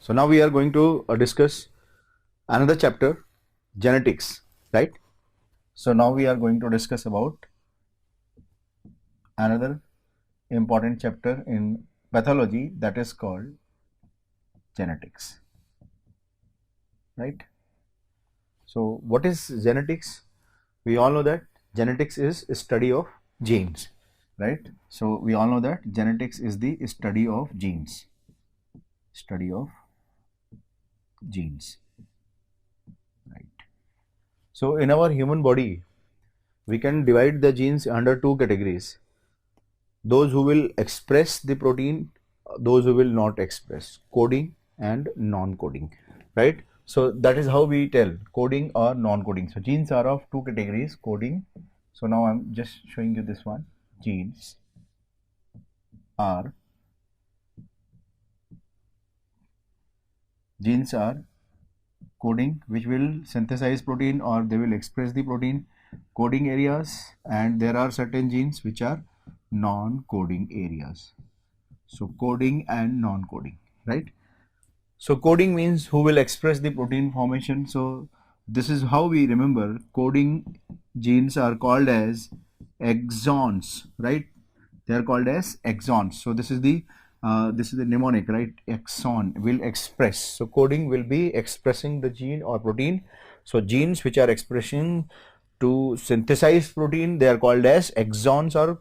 So now we are going to discuss another chapter, genetics, right? So now we are going to discuss about another important chapter in pathology, that is called genetics, right? So what is genetics? We all know that genetics is a study of genes, right? So we all know that genetics is the study of genes, right? So in our human body, we can divide the genes under two categories: those who will express the protein, those who will not express, coding and non-coding, right? So that is how we tell coding or non-coding. So genes are of two categories, coding. So now I'm just showing you this one. Genes are coding, which will synthesize protein or they will express the protein, coding areas, and there are certain genes which are non-coding areas. So coding and non-coding, right? So coding means who will express the protein formation. So this is how we remember coding genes are called as exons, right? They are called as exons. So this is the mnemonic, right? Exon will express. So coding will be expressing the gene or protein. So genes which are expressing to synthesize protein, they are called as exons or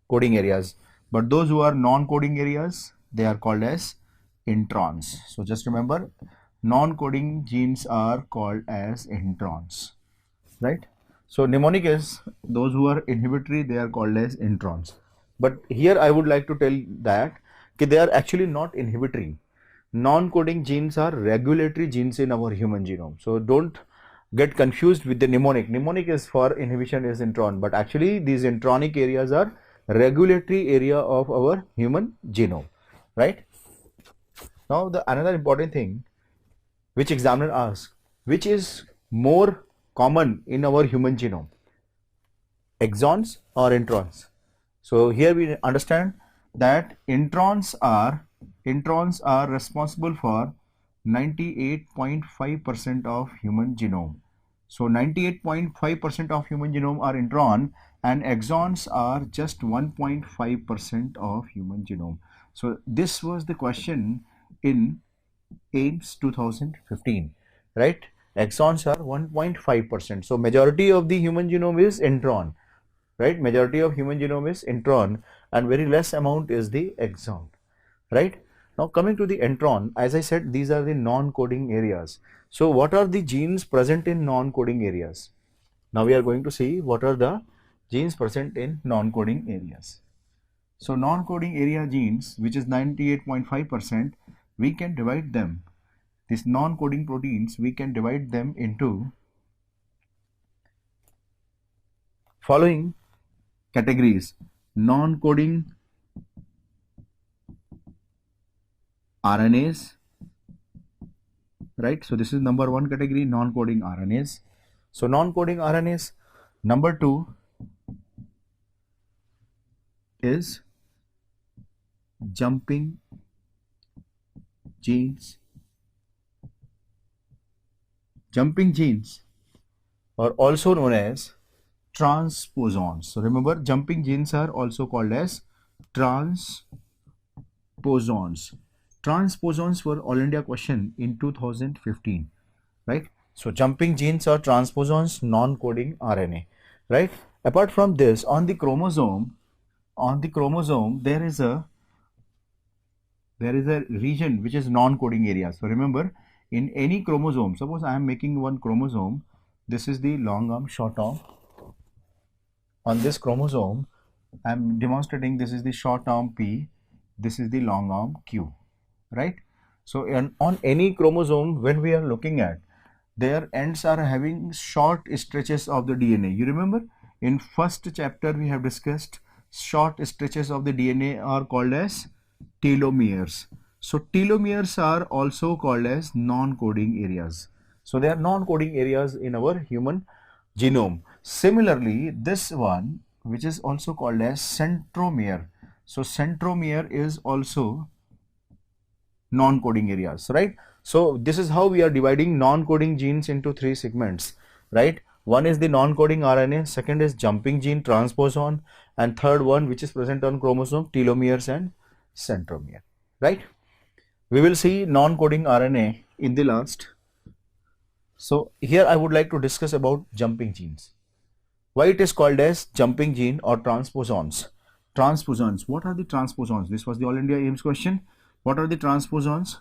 coding areas. But those who are non-coding areas, they are called as introns. So just remember, non-coding genes are called as introns, right? So mnemonic is those who are inhibitory, they are called as introns. But here I would like to tell that they are actually not inhibitory. Non-coding genes are regulatory genes in our human genome. So don't get confused with the mnemonic. Mnemonic is for inhibition is intron, but actually these intronic areas are regulatory area of our human genome, right? Now the another important thing which examiner asks, which is more common in our human genome, exons or introns? So here we understand that introns are responsible for 98.5% of human genome. So 98.5% of human genome are intron and exons are just 1.5% of human genome. So this was the question in AIMS 2015, right? Exons are 1.5%. So majority of the human genome is intron, right? Majority of human genome is intron and very less amount is the exon, right? Now coming to the intron, as I said, these are the non-coding areas. So what are the genes present in non-coding areas? Now we are going to see what are the genes present in non-coding areas. So non-coding area genes, which is 98.5%, we can divide them. These non-coding proteins, we can divide them into following categories: non-coding RNAs, right? So this is number one category, non-coding RNAs. So non-coding RNAs. Number two is jumping genes. Jumping genes are also known as transposons. So remember, jumping genes are also called as transposons. Transposons were All India question in 2015, right? So jumping genes are transposons, non-coding RNA, right? Apart from this, on the chromosome there is a region which is non-coding area. So remember, in any chromosome, suppose I am making one chromosome, this is the long arm, short arm. On this chromosome, I am demonstrating this is the short arm P, this is the long arm Q, right? So on any chromosome, when we are looking at, their ends are having short stretches of the DNA. You remember in first chapter we have discussed short stretches of the DNA are called as telomeres. So telomeres are also called as non-coding areas. So they are non-coding areas in our human genome. Similarly, this one, which is also called as centromere. So centromere is also non-coding areas, right? So this is how we are dividing non-coding genes into three segments, right? One is the non-coding RNA, second is jumping gene transposon, and third one which is present on chromosome telomeres and centromere, right? We will see non-coding RNA in the last. So here I would like to discuss about jumping genes. Why it is called as jumping gene or transposons? Transposons. What are the transposons? This was the All India AIMS question. What are the transposons?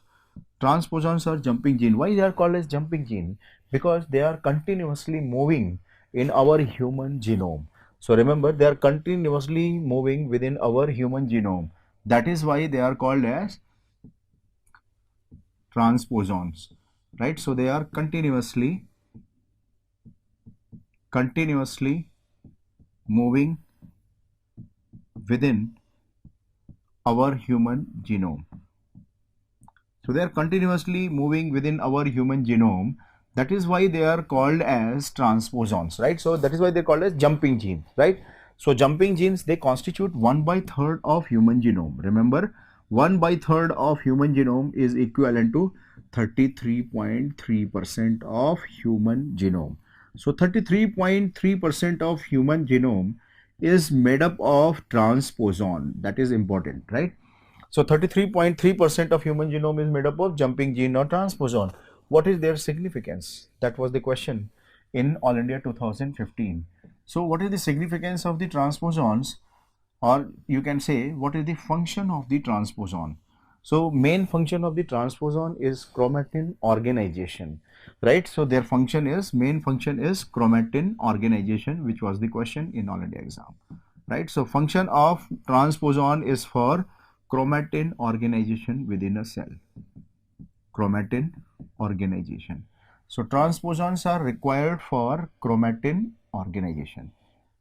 Transposons are jumping gene. Why they are called as jumping gene? Because they are continuously moving in our human genome. So remember, they are continuously moving within our human genome. That is why they are called as transposons, right? So they are continuously moving within our human genome. So they are continuously moving within our human genome. That is why they are called as transposons, right? So that is why they are called as jumping genes, right? So jumping genes, they constitute 1/3 of human genome. Remember, 1/3 of human genome is equivalent to 33.3% of human genome. So 33.3% of human genome is made up of transposon. That is important, right? So 33.3% of human genome is made up of jumping gene or transposon. What is their significance? That was the question in All India 2015. So what is the significance of the transposons, or you can say what is the function of the transposon? So main function of the transposon is chromatin organization, right? So their main function is chromatin organization, which was the question in All India exam, right? So function of transposon is for chromatin organization within a cell. Chromatin organization. So transposons are required for chromatin organization,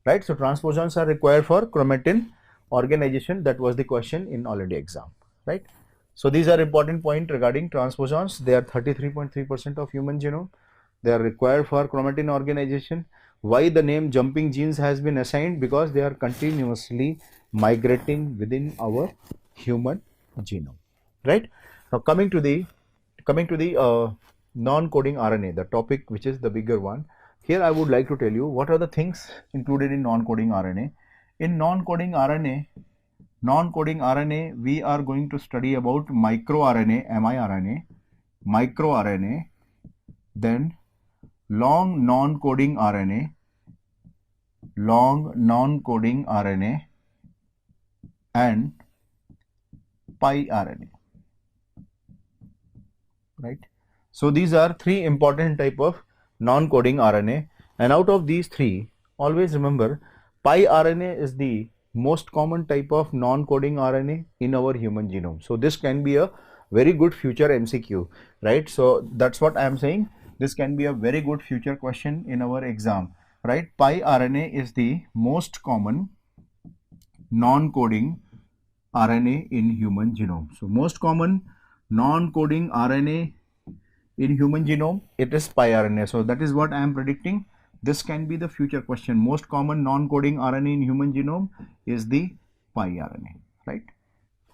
right? So transposons are required for chromatin organization. That was the question in All India exam, right? So these are important points regarding transposons. They are 33.3% of human genome. They are required for chromatin organization. Why the name jumping genes has been assigned? Because they are continuously migrating within our human genome, right? Now coming to the non-coding RNA, the topic which is the bigger one. Here I would like to tell you what are the things included in non-coding RNA. In non-coding RNA, we are going to study about microRNA, microRNA, then long non-coding RNA, and piRNA, right? So these are three important type of non-coding RNA, and out of these three, always remember piRNA is the most common type of non-coding RNA in our human genome. So this can be a very good future MCQ, right? So that's what I am saying. This can be a very good future question in our exam, right? piRNA is the most common non-coding RNA in human genome. So most common non-coding RNA in human genome, it is piRNA. So that is what I am predicting. This can be the future question. Most common non-coding RNA in human genome is the piRNA, right?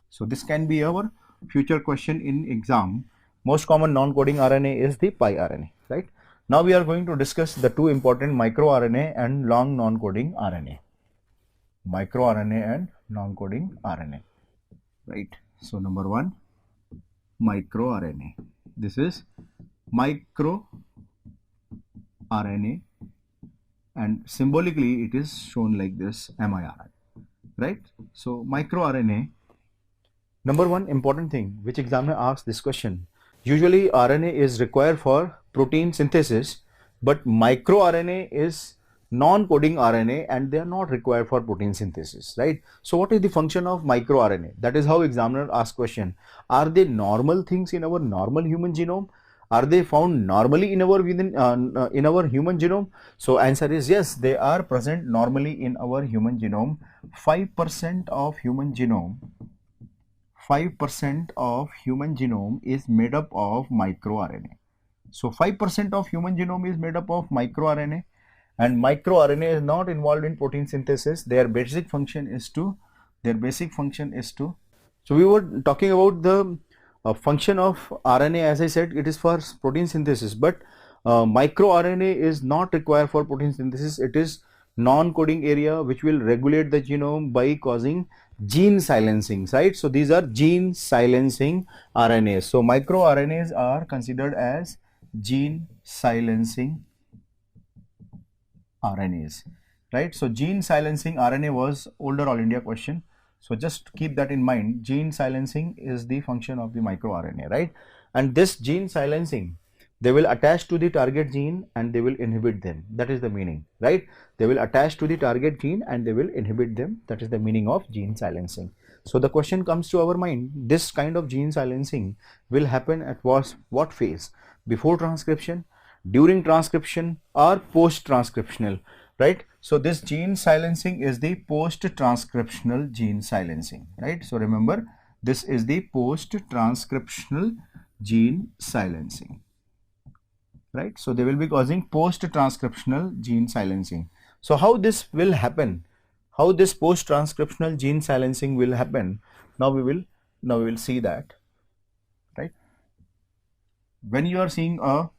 So this can be our future question in exam. Most common non-coding RNA is the piRNA, right? Now we are going to discuss the two important microRNA and long non-coding RNA. MicroRNA and non-coding RNA, right? So number one, microRNA. This is microRNA, and symbolically it is shown like this, miRNA, right? So microRNA, number one important thing which examiner asks this question. Usually RNA is required for protein synthesis, but microRNA is non-coding RNA and they are not required for protein synthesis, right? So what is the function of microRNA? That is how examiner asks question. Are they normal things in our normal human genome? Are they found normally in our human genome? So answer is yes, they are present normally in our human genome. 5% of human genome, 5% of human genome is made up of microRNA. So 5% of human genome is made up of microRNA, and microRNA is not involved in protein synthesis. Their basic function is to, so we were talking about the A function of RNA, as I said, it is for protein synthesis, but microRNA is not required for protein synthesis. It is non-coding area which will regulate the genome by causing gene silencing, right? So these are gene silencing RNAs. So microRNAs are considered as gene silencing RNAs, right? So gene silencing RNA was older All India question. So just keep that in mind. Gene silencing is the function of the microRNA, right? And this gene silencing, they will attach to the target gene and they will inhibit them. That is the meaning, right? They will attach to the target gene and they will inhibit them. That is the meaning of gene silencing. So the question comes to our mind, this kind of gene silencing will happen at what phase? Before transcription, during transcription, or post transcriptional, right? So this gene silencing is the post transcriptional gene silencing, right? So remember, this is the post transcriptional gene silencing, right? So they will be causing post transcriptional gene silencing. So how this will happen, how this post transcriptional gene silencing will happen, now we will see that, right? When you are seeing a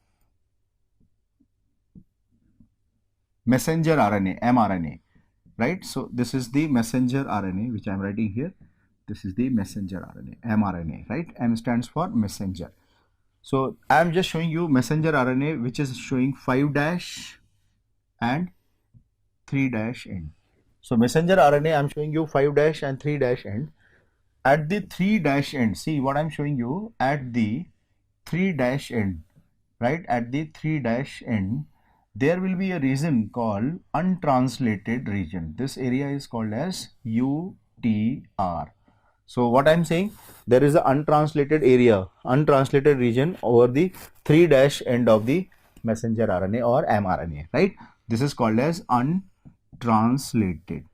messenger RNA, mRNA, right? So this is the messenger RNA which I am writing here. This is the messenger RNA, mRNA, right? M stands for messenger. So I am just showing you messenger RNA which is showing 5' and 3' end. So messenger RNA I am showing you 5' and 3' end. At the 3' end, see what I am showing you at the 3' end, right? At the 3' end, there will be a region called untranslated region. This area is called as UTR. So what I am saying, there is an untranslated area, untranslated region over the 3' end of the messenger RNA or mRNA, right? This is called as untranslated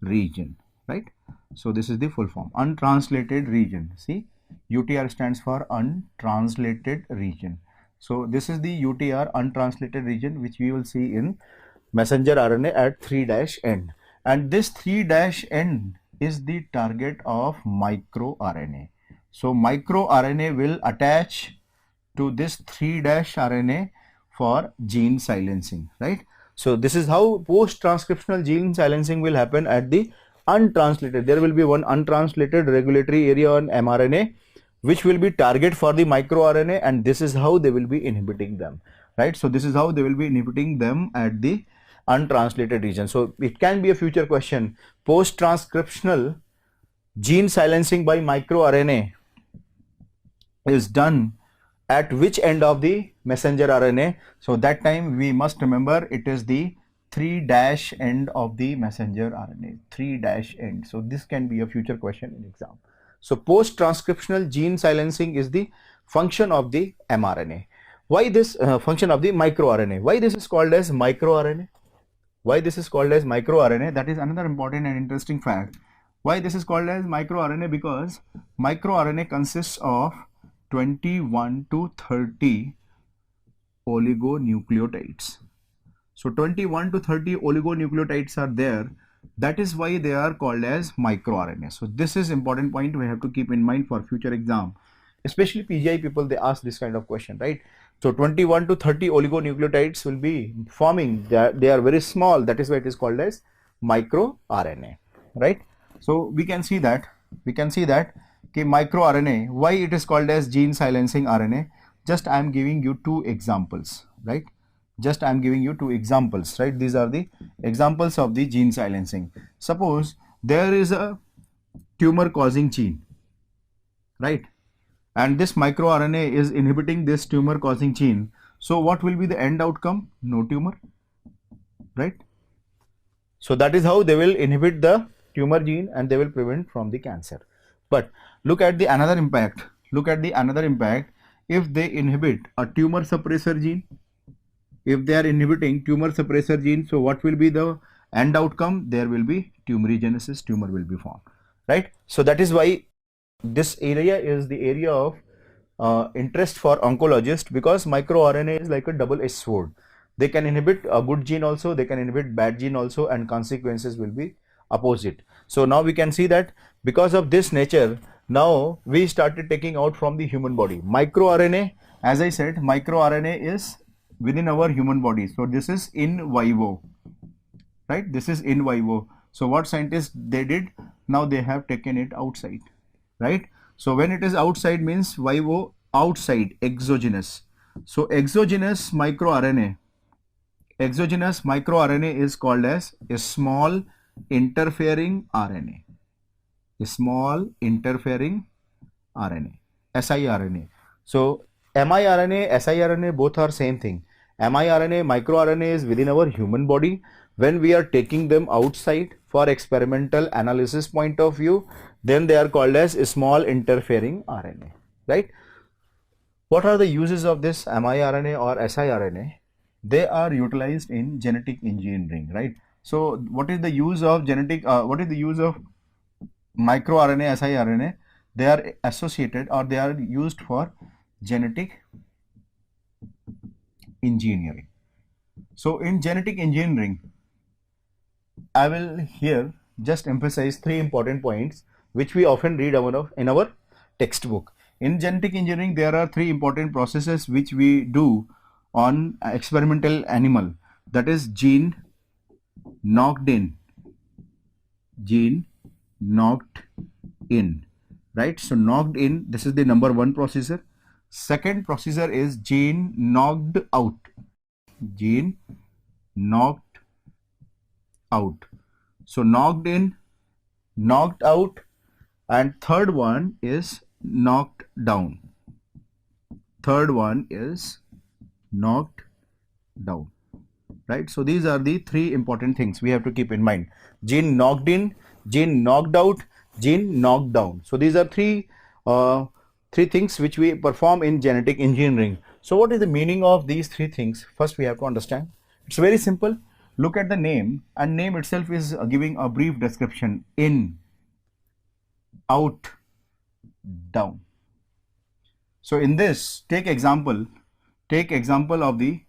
region, right? So this is the full form, untranslated region. See, UTR stands for untranslated region. So this is the UTR, untranslated region, which we will see in messenger RNA at 3' end. And this 3' end is the target of microRNA. So microRNA will attach to this 3' RNA for gene silencing, right? So this is how post-transcriptional gene silencing will happen at the untranslated. There will be one untranslated regulatory area on mRNA which will be target for the microRNA, and this is how they will be inhibiting them, right? So this is how they will be inhibiting them at the untranslated region. So it can be a future question. Post-transcriptional gene silencing by microRNA is done at which end of the messenger RNA? So that time we must remember it is the 3' end of the messenger RNA, 3' end. So this can be a future question in exam. So post-transcriptional gene silencing is the function of the mRNA. Why this function of the microRNA? Why this is called as microRNA? Why this is called as microRNA? That is another important and interesting fact. Why this is called as microRNA? Because microRNA consists of 21 to 30 oligonucleotides. So 21 to 30 oligonucleotides are there. That is why they are called as microRNA. So this is important point we have to keep in mind for future exam. Especially PGI people, they ask this kind of question, right? So 21 to 30 oligonucleotides will be forming. They are very small. That is why it is called as microRNA, right? So we can see that. MicroRNA, why it is called as gene silencing RNA? Just I am giving you two examples, right? Just I am giving you two examples, right? These are the examples of the gene silencing. Suppose there is a tumor causing gene, right? And this microRNA is inhibiting this tumor causing gene. So what will be the end outcome? No tumor, right? So that is how they will inhibit the tumor gene and they will prevent from the cancer. But look at the another impact. If they inhibit a tumor suppressor gene, if they are inhibiting tumor suppressor gene, so what will be the end outcome? There will be tumorigenesis, tumor will be formed, right? So that is why this area is the area of interest for oncologists, because microRNA is like a double-edged sword. They can inhibit a good gene also, they can inhibit bad gene also, and consequences will be opposite. So now we can see that Because of this nature, now we started taking out from the human body. MicroRNA, as I said, MicroRNA is within our human body. So this is in vivo, right? This is in vivo. So what scientists they did, now they have taken it outside, right? So when it is outside means vivo, outside, exogenous. So exogenous microRNA is called as a small interfering RNA. A small interfering RNA, siRNA. So miRNA, siRNA both are same thing. miRNA, microRNA is within our human body. When we are taking them outside for experimental analysis point of view, then they are called as a small interfering RNA, right? What are the uses of this miRNA or siRNA? They are utilized in genetic engineering, right? So what is the use of microRNA, siRNA? They are associated or they are used for genetic engineering. So in genetic engineering, I will here just emphasize three important points which we often read in our textbook. In genetic engineering, there are three important processes which we do on experimental animal. That is gene knocked in, right? So knocked in, this is the number one procedure. Second procedure is gene knocked out, so knocked in, knocked out, and third one is knocked down. Right? So these are the three important things we have to keep in mind. Gene knocked in, gene knocked out, gene knocked down. So these are three things which we perform in genetic engineering. So what is the meaning of these three things? First we have to understand. It's very simple. Look at the name, and name itself is giving a brief description: in, out, down. So in this, take example of the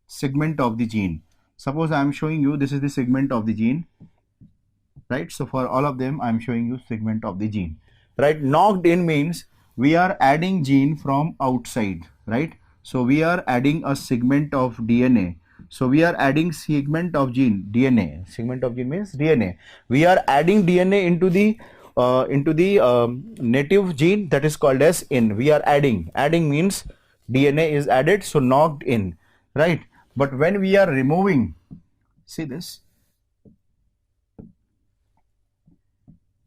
segment of the gene. Suppose I am showing you this is the segment of the gene, right? So for all of them I am showing you segment of the gene, right? Knocked in means we are adding gene from outside, right? So we are adding a segment of DNA. So we are adding segment of gene, DNA. Segment of gene means DNA. We are adding DNA into the native gene, that is called as in. We are adding means DNA is added, so knocked in, right? But when we are removing, see this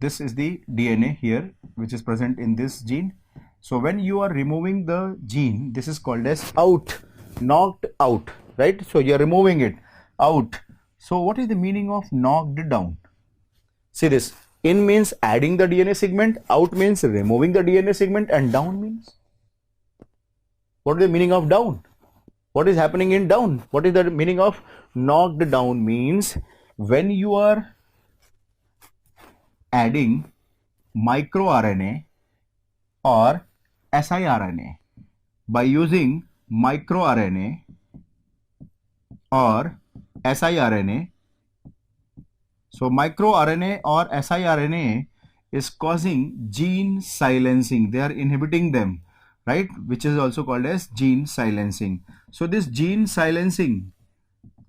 is the DNA here which is present in this gene. So when you are removing the gene, this is called as out, knocked out, right? So you are removing it out. So what is the meaning of knocked down? See this, in means adding the DNA segment, out means removing the DNA segment, and down means, what is the meaning of down? What is happening in down? What is the meaning of knocked down? Means when you are adding microRNA or siRNA, by using microRNA or siRNA, so microRNA or siRNA is causing gene silencing. They are inhibiting them, right? Which is also called as gene silencing. So this gene silencing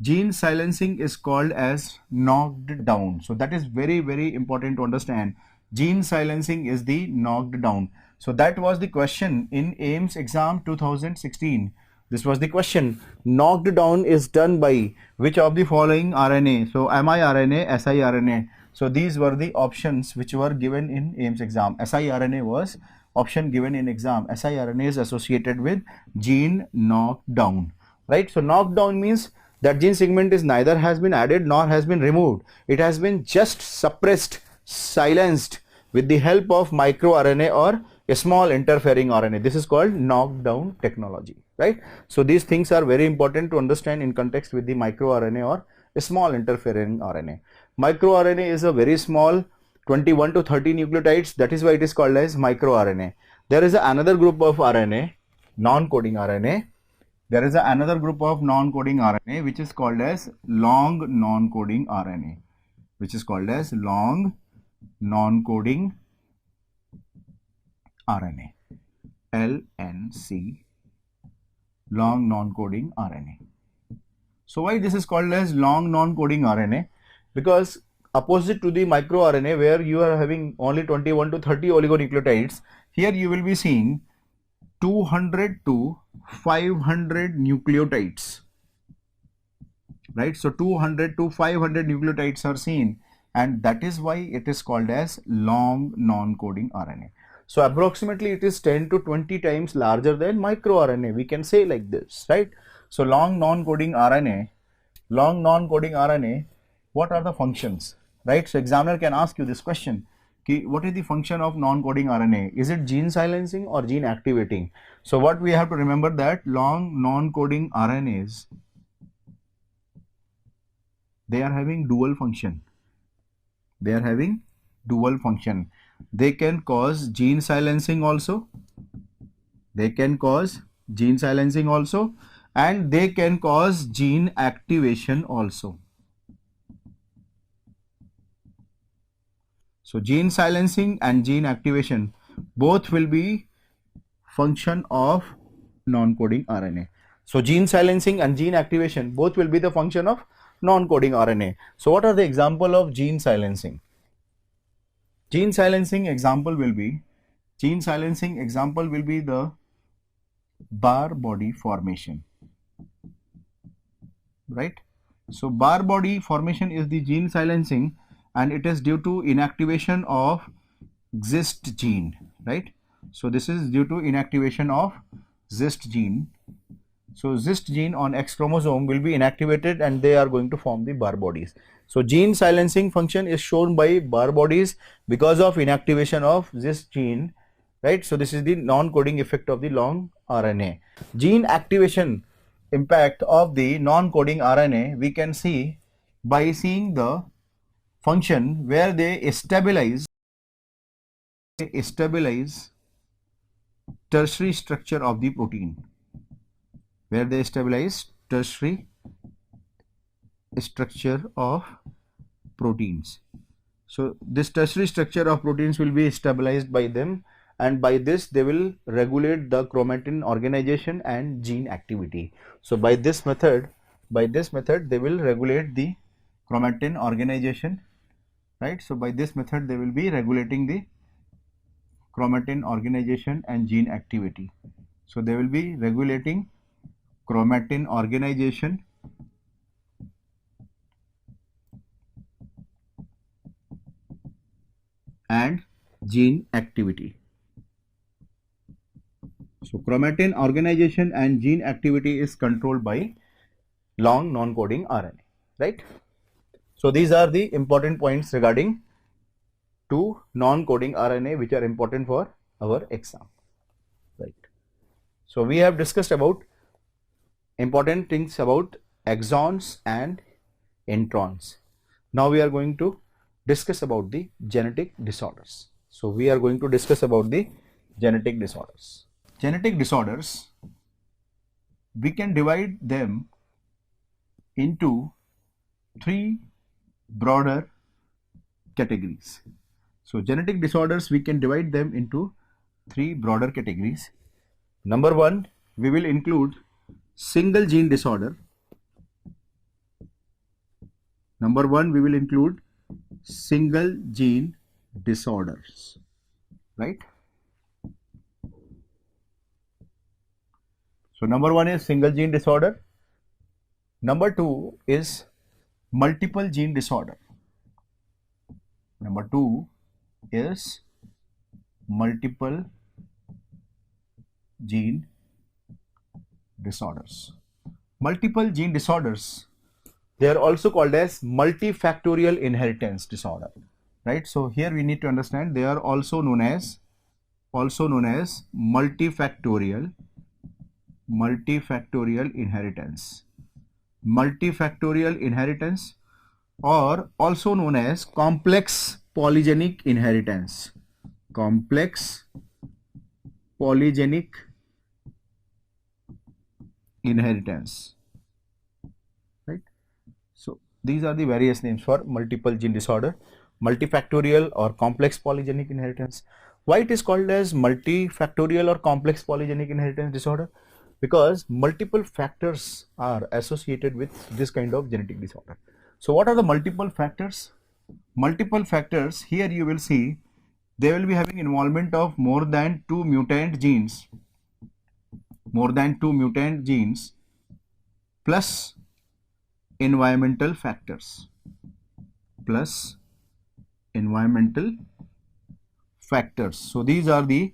is called as knocked down. So that is very, very important to understand. Gene silencing is the knocked down. So that was the question in AIMS exam 2016. This was the question. Knocked down is done by which of the following RNA? So miRNA, siRNA. So these were the options which were given in AIMS exam. siRNA was option given in exam. siRNA is associated with gene knockdown, right? So knockdown means that gene segment is neither has been added nor has been removed. It has been just suppressed, silenced with the help of microRNA or a small interfering RNA. This is called knockdown technology, right? So these things are very important to understand in context with the microRNA or a small interfering RNA. MicroRNA is a very small 21 to 30 nucleotides. That is why it is called as microRNA. There is another group of RNA, non-coding RNA. There is another group of non-coding RNA which is called as long non-coding RNA. non-coding RNA, LNC, long non-coding RNA. So why this is called as long non-coding RNA? Because opposite to the microRNA where you are having only 21 to 30 oligonucleotides, here you will be seeing 200 to 500 nucleotides, right? So 200 to 500 nucleotides are seen, and that is why it is called as long non-coding RNA. So approximately it is 10 to 20 times larger than microRNA. We can say like this, right? So long non-coding RNA, what are the functions, right? So examiner can ask you this question. What is the function of non-coding RNA? Is it gene silencing or gene activating? So what we have to remember that long non-coding RNAs, they are having dual function. They are having dual function. They can cause gene silencing also. They can cause gene silencing also, and they can cause gene activation also. So gene silencing and gene activation both will be function of non-coding RNA. So gene silencing and gene activation both will be the function of non-coding RNA. So what are the example of gene silencing? Gene silencing example will be the bar body formation, right? So bar body formation is the gene silencing, and it is due to inactivation of ZIST gene, right? So this is due to inactivation of ZIST gene. So ZIST gene on X chromosome will be inactivated and they are going to form the bar bodies. So gene silencing function is shown by bar bodies because of inactivation of ZIST gene, right? So this is the non-coding effect of the long RNA. Gene activation impact of the non-coding RNA we can see by seeing the function where they stabilize tertiary structure of the protein, where they stabilize tertiary structure of proteins. So this tertiary structure of proteins will be stabilized by them, and by this they will regulate the chromatin organization and gene activity. So by this method they will regulate the chromatin organization, right? So by this method they will be regulating the chromatin organization and gene activity. So they will be regulating chromatin organization and gene activity. So chromatin organization and gene activity is controlled by long non-coding RNA, right? So these are the important points regarding to non-coding RNA which are important for our exam, right? So we have discussed about important things about exons and introns. Now we are going to discuss about the genetic disorders. So we are going to discuss about the genetic disorders. Genetic disorders, we can divide them into three broader categories. So genetic disorders, we can divide them into three broader categories. Number one, we will include single gene disorder. Number one, we will include single gene disorders, right? So number one is single gene disorder. Number two is multiple gene disorder. Number two is multiple gene disorders. Multiple gene disorders, they are also called as multifactorial inheritance disorder, right? So here we need to understand they are also known as multifactorial inheritance. Multifactorial inheritance, or also known as complex polygenic inheritance. Complex polygenic inheritance, right? So these are the various names for multiple gene disorder. multifactorial or complex polygenic inheritance. Why it is called as multifactorial or complex polygenic inheritance disorder? Because multiple factors are associated with this kind of genetic disorder. So what are the multiple factors? Multiple factors, here you will see they will be having involvement of more than two mutant genes plus environmental factors So these are the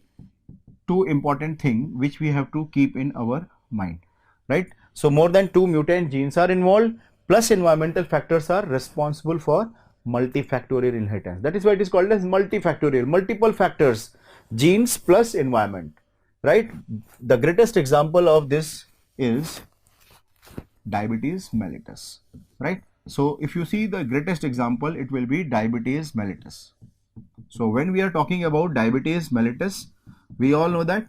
two important things which we have to keep in our mind, right? So more than two mutant genes are involved plus environmental factors are responsible for multifactorial inheritance. That is why it is called as multifactorial, multiple factors, genes plus environment, right? The greatest example of this is diabetes mellitus, right? So if you see the greatest example, it will be diabetes mellitus. So when we are talking about diabetes mellitus, we all know that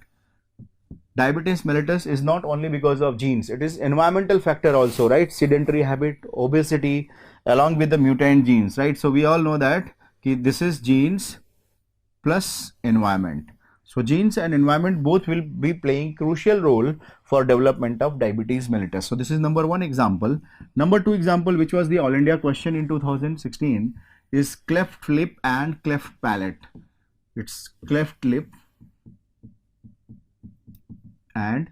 diabetes mellitus is not only because of genes, it is environmental factor also, right? Sedentary habit, obesity, along with the mutant genes, right? So we all know that this is genes plus environment. So genes and environment both will be playing crucial role for development of diabetes mellitus. So this is number one example. Number two example, which was the All India question in 2016, is cleft lip and cleft palate. It's cleft lip and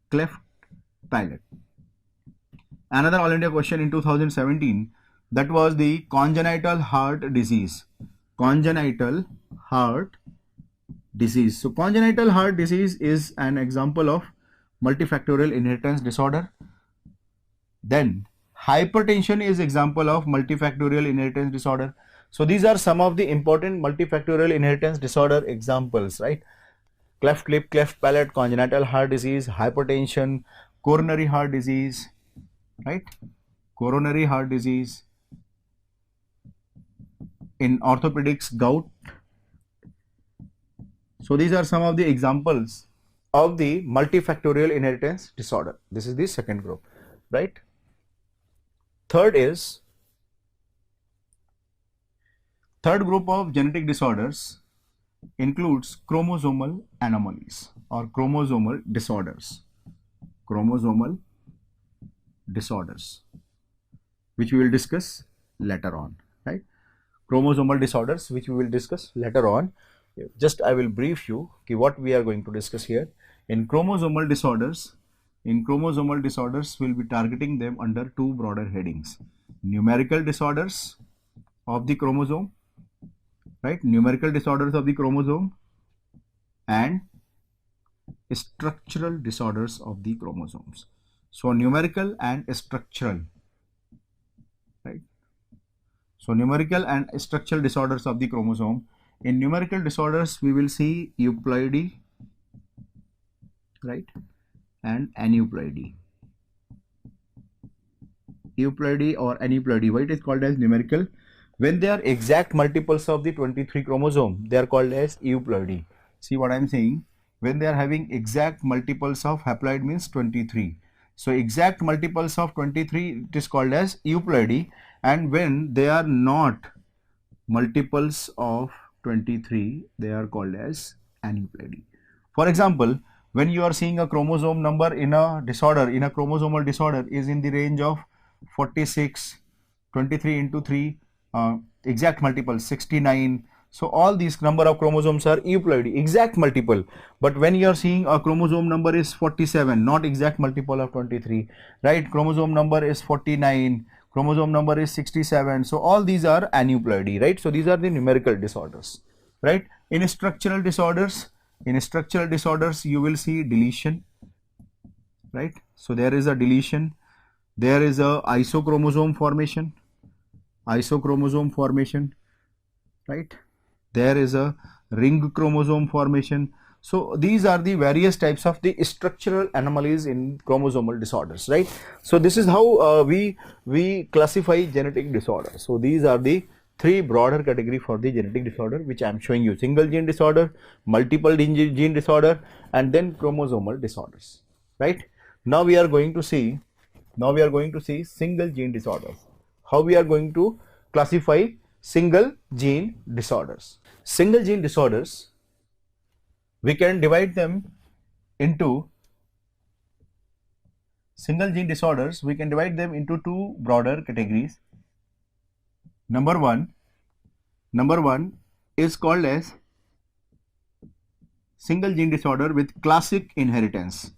cleft palate. Another All India question in 2017, that was the congenital heart disease. Congenital heart disease. So congenital heart disease is an example of multifactorial inheritance disorder. Then hypertension is example of multifactorial inheritance disorder. So these are some of the important multifactorial inheritance disorder examples, right? Cleft lip, cleft palate, congenital heart disease, hypertension, coronary heart disease, right? Coronary heart disease. In orthopedics, gout. So these are some of the examples of the multifactorial inheritance disorder. This is the second group, right? Third group of genetic disorders includes chromosomal anomalies or chromosomal disorders. Chromosomal disorders, which we will discuss later on, right? Chromosomal disorders, which we will discuss later on. Just I will brief you what we are going to discuss here. In chromosomal disorders, we'll be targeting them under two broader headings: numerical disorders of the chromosome, right? Numerical disorders of the chromosome, and structural disorders of the chromosomes. So numerical and structural, right? So numerical and structural disorders of the chromosome. In numerical disorders, we will see euploidy, right, and aneuploidy. Euploidy or aneuploidy, why it is called as numerical? When they are exact multiples of the 23 chromosome, they are called as euploidy. See what I am saying? When they are having exact multiples of haploid means 23. So exact multiples of 23, it is called as euploidy, and when they are not multiples of 23, they are called as aneuploidy. For example, when you are seeing a chromosome number in a disorder, in a chromosomal disorder, is in the range of 46, 23 into 3, exact multiple 69. So all these number of chromosomes are euploidy, exact multiple. But when you are seeing a chromosome number is 47, not exact multiple of 23, right? Chromosome number is 49, chromosome number is 67. So all these are aneuploidy, right? So these are the numerical disorders, right? In structural disorders, you will see deletion, right? So there is a deletion, there is a isochromosome formation, right? There is a ring chromosome formation. So these are the various types of the structural anomalies in chromosomal disorders, right? So this is how we classify genetic disorders. So these are the three broader category for the genetic disorder, which I am showing you: single gene disorder, multiple gene disorder, and then chromosomal disorders, right? Now we are going to see single gene disorders. How we are going to classify single gene disorders. Single gene disorders, we can divide them into two broader categories. Number one is called as single gene disorder with classic inheritance.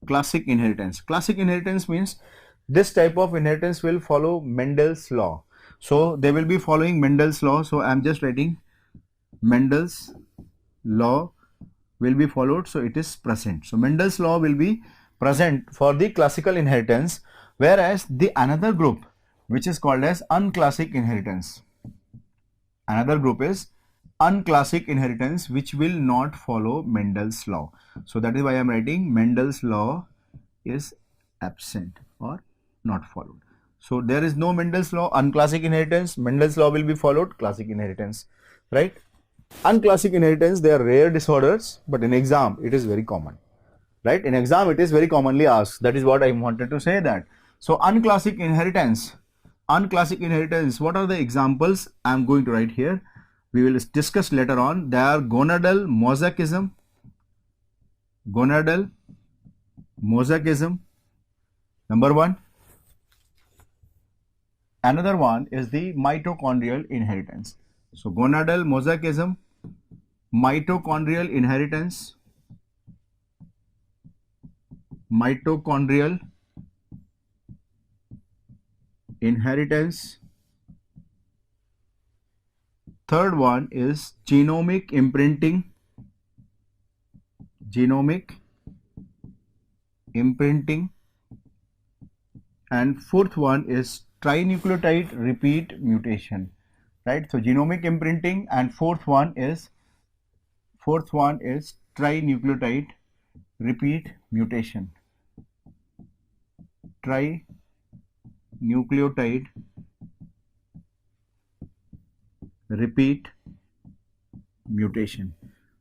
Classic inheritance means this type of inheritance will follow Mendel's law. So they will be following Mendel's law. So I am just writing Mendel's law will be followed. So it is present. So Mendel's law will be present for the classical inheritance, whereas the another group which is called as unclassic inheritance. Another group is unclassic inheritance which will not follow Mendel's law. So that is why I am writing Mendel's law is absent or not followed. So there is no Mendel's law, unclassic inheritance, Mendel's law will be followed, classic inheritance, right? Unclassic inheritance, they are rare disorders, but in exam it is very common, right? In exam it is very commonly asked. That is what I wanted to say that. So unclassic inheritance, what are the examples? I am going to write here. We will discuss later on. They are gonadal mosaicism, number one. Another one is the mitochondrial inheritance. So gonadal mosaicism, mitochondrial inheritance, Third one is genomic imprinting, and fourth one is trinucleotide repeat mutation, right? So genomic imprinting, and fourth one is trinucleotide repeat mutation. Trinucleotide repeat mutation.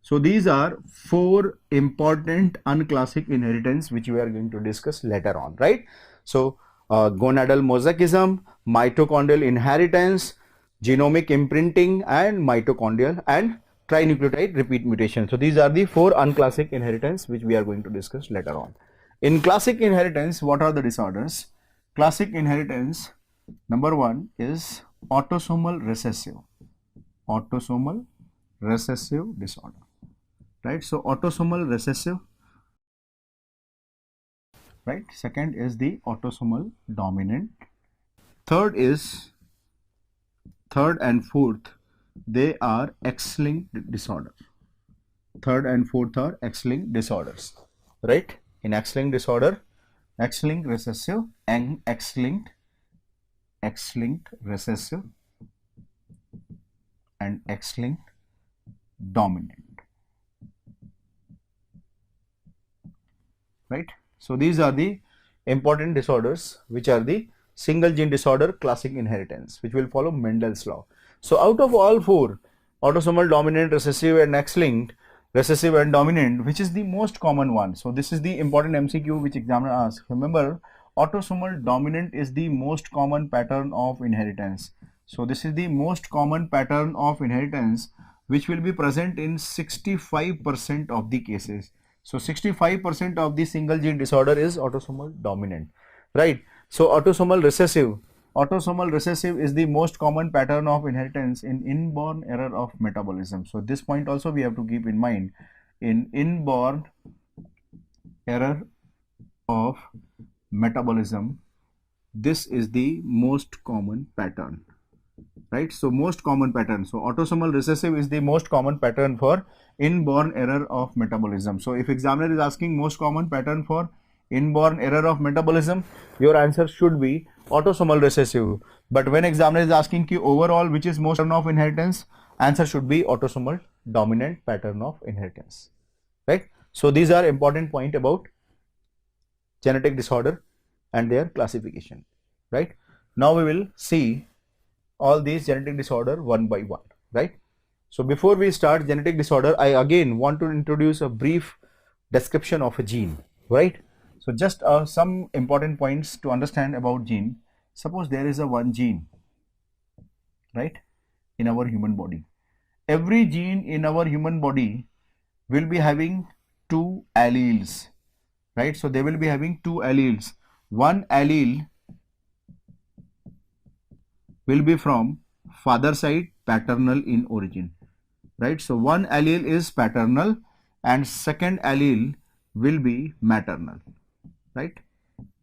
So these are four important unclassic inheritance which we are going to discuss later on, right? So gonadal mosaicism, mitochondrial inheritance, genomic imprinting, and mitochondrial and trinucleotide repeat mutation. So these are the four unclassic inheritance which we are going to discuss later on. In classic inheritance, what are the disorders? Classic inheritance, number one is autosomal recessive disorder, right? So autosomal recessive, right? Second is the autosomal dominant. Third and fourth, they are X-linked disorder. Third and fourth are X-linked disorders, right? In X-linked disorder, X-linked recessive and X-linked recessive and X-linked dominant, right? So these are the important disorders which are the single gene disorder classic inheritance which will follow Mendel's law. So out of all four, autosomal dominant, recessive and X-linked, recessive and dominant, which is the most common one? So this is the important MCQ which examiner asks. Remember, autosomal dominant is the most common pattern of inheritance. So this is the most common pattern of inheritance which will be present in 65% of the cases. So 65% of the single gene disorder is autosomal dominant, right? So autosomal recessive is the most common pattern of inheritance in inborn error of metabolism. So this point also we have to keep in mind. In inborn error of metabolism, this is the most common pattern, right? So most common pattern. So autosomal recessive is the most common pattern for inborn error of metabolism. So if examiner is asking most common pattern for inborn error of metabolism, your answer should be autosomal recessive. But when examiner is asking you overall which is most pattern of inheritance, answer should be autosomal dominant pattern of inheritance, right? So these are important point about genetic disorder and their classification, right? Now we will see all these genetic disorder one by one, right? So before we start genetic disorder, I again want to introduce a brief description of a gene, right? So just some important points to understand about gene. Suppose there is a one gene, right? in our human body. Every gene in our human body will be having two alleles, right? So they will be having two alleles. One allele will be from father side, paternal in origin, right? So one allele is paternal and second allele will be maternal, right?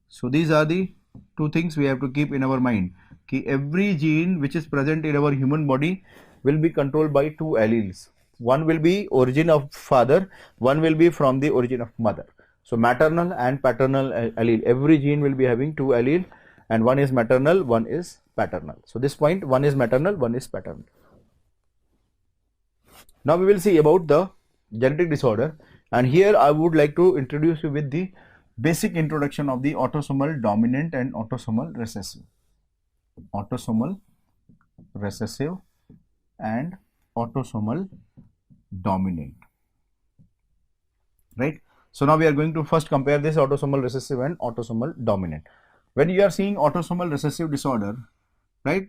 So these are the two things we have to keep in our mind. Every gene which is present in our human body will be controlled by two alleles. One will be origin of father, one will be from the origin of mother. So maternal and paternal allele. Every gene will be having two alleles, and one is maternal, one is paternal. So this point, one is maternal, one is paternal. Now we will see about the genetic disorder, and here I would like to introduce you with the basic introduction of the autosomal dominant and autosomal recessive. Autosomal recessive and autosomal dominant, right? So now we are going to first compare this autosomal recessive and autosomal dominant. When you are seeing autosomal recessive disorder, right,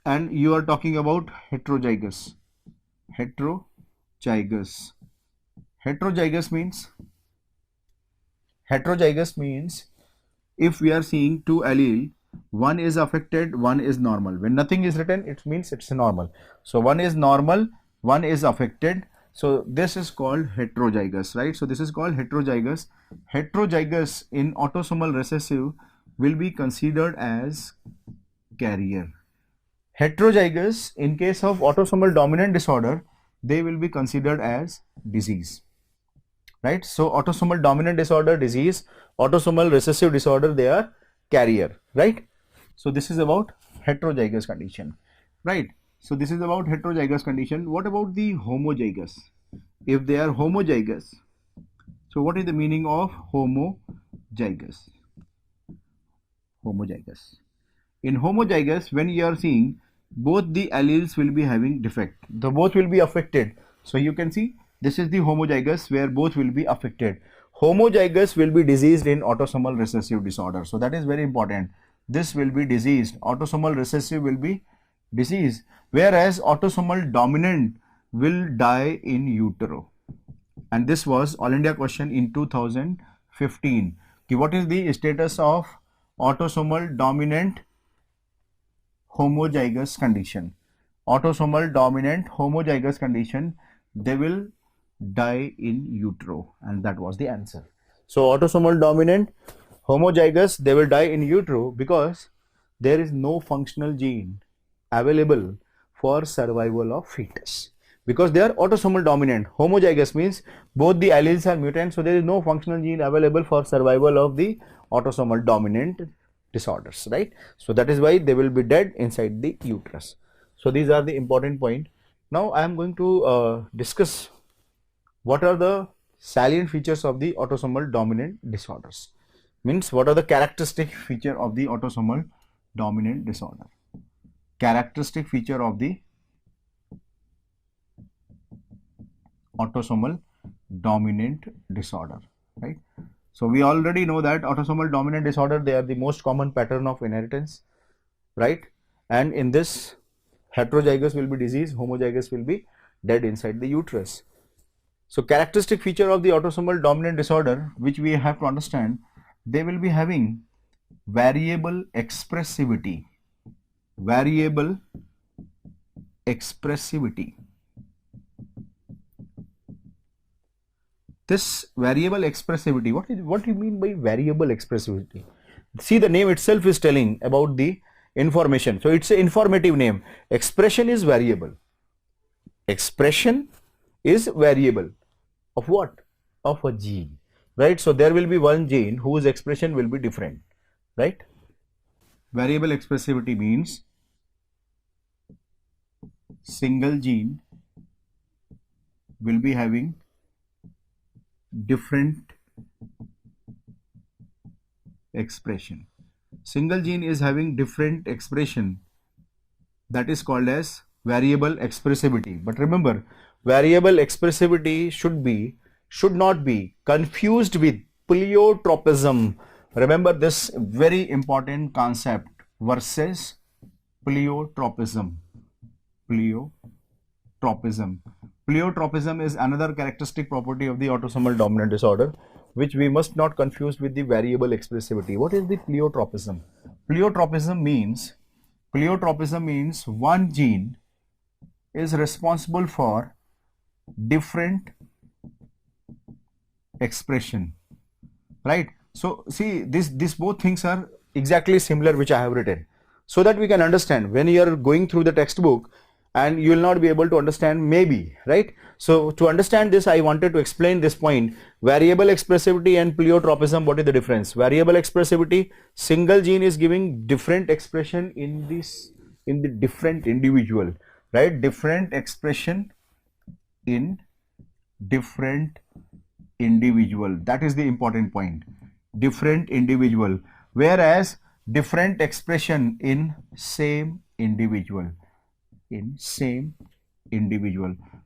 and you are talking about heterozygous. Heterozygous means if we are seeing two allele, one is affected, one is normal. When nothing is written, it means it's normal. So one is normal, one is affected. So this is called heterozygous, right? So this is called heterozygous. Heterozygous in autosomal recessive will be considered as carrier. Heterozygous in case of autosomal dominant disorder, they will be considered as disease, right? So autosomal dominant disorder, disease; autosomal recessive disorder, they are carrier, right? So this is about heterozygous condition, right? So this is about heterozygous condition. What about the homozygous? If they are homozygous, so what is the meaning of homozygous? In homozygous, when you are seeing both the alleles will be having defect, the both will be affected. So you can see this is the homozygous where both will be affected. Homozygous will be diseased in autosomal recessive disorder. So that is very important. This will be diseased. Autosomal recessive will be diseased, whereas autosomal dominant will die in utero. And this was All India question in 2015. What is the status of autosomal dominant homozygous condition? Autosomal dominant homozygous condition, they will die in utero, and that was the answer. So autosomal dominant homozygous, they will die in utero because there is no functional gene available for survival of fetus, because they are autosomal dominant. Homozygous means both the alleles are mutant, so there is no functional gene available for survival of the autosomal dominant disorders, right? So that is why they will be dead inside the uterus. So these are the important point. Now I am going to discuss what are the salient features of the autosomal dominant disorders. Means what are the characteristic feature of the autosomal dominant disorder? Characteristic feature of the autosomal dominant disorder, right? So we already know that autosomal dominant disorder, they are the most common pattern of inheritance, right? And in this, heterozygous will be disease, homozygous will be dead inside the uterus. So characteristic feature of the autosomal dominant disorder, which we have to understand, they will be having variable expressivity. Variable expressivity. This variable expressivity, what do you mean by variable expressivity? See, the name itself is telling about the information. So it's an informative name. Expression is variable. Expression is variable of what? Of a gene, right? So there will be one gene whose expression will be different, right? Variable expressivity means single gene will be having different expression. Single gene is having different expression, that is called as variable expressivity. But remember, variable expressivity should not be confused with pleiotropism. Remember this very important concept versus pleiotropism. Pleiotropism. Pleiotropism is another characteristic property of the autosomal dominant disorder, which we must not confuse with the variable expressivity. What is the pleiotropism? Pleiotropism means one gene is responsible for different expression, right? So see, this both things are exactly similar, which I have written, so that we can understand when you are going through the textbook and you will not be able to understand maybe, right? So to understand this, I wanted to explain this point: variable expressivity and pleiotropism. What is the difference? Variable expressivity, single gene is giving different expression in the different individual, right? Different expression in different individual. That is the important point. Different individual, whereas different expression in same individual.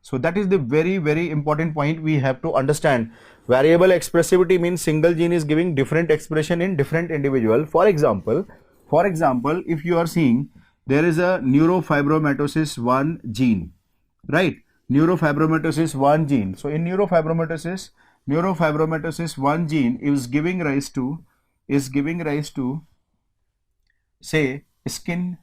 So that is the very important point we have to understand. Variable expressivity means single gene is giving different expression in different individual. For example, if you are seeing there is a neurofibromatosis 1 gene, right? Neurofibromatosis 1 gene. So in neurofibromatosis 1 gene is giving rise to say skin.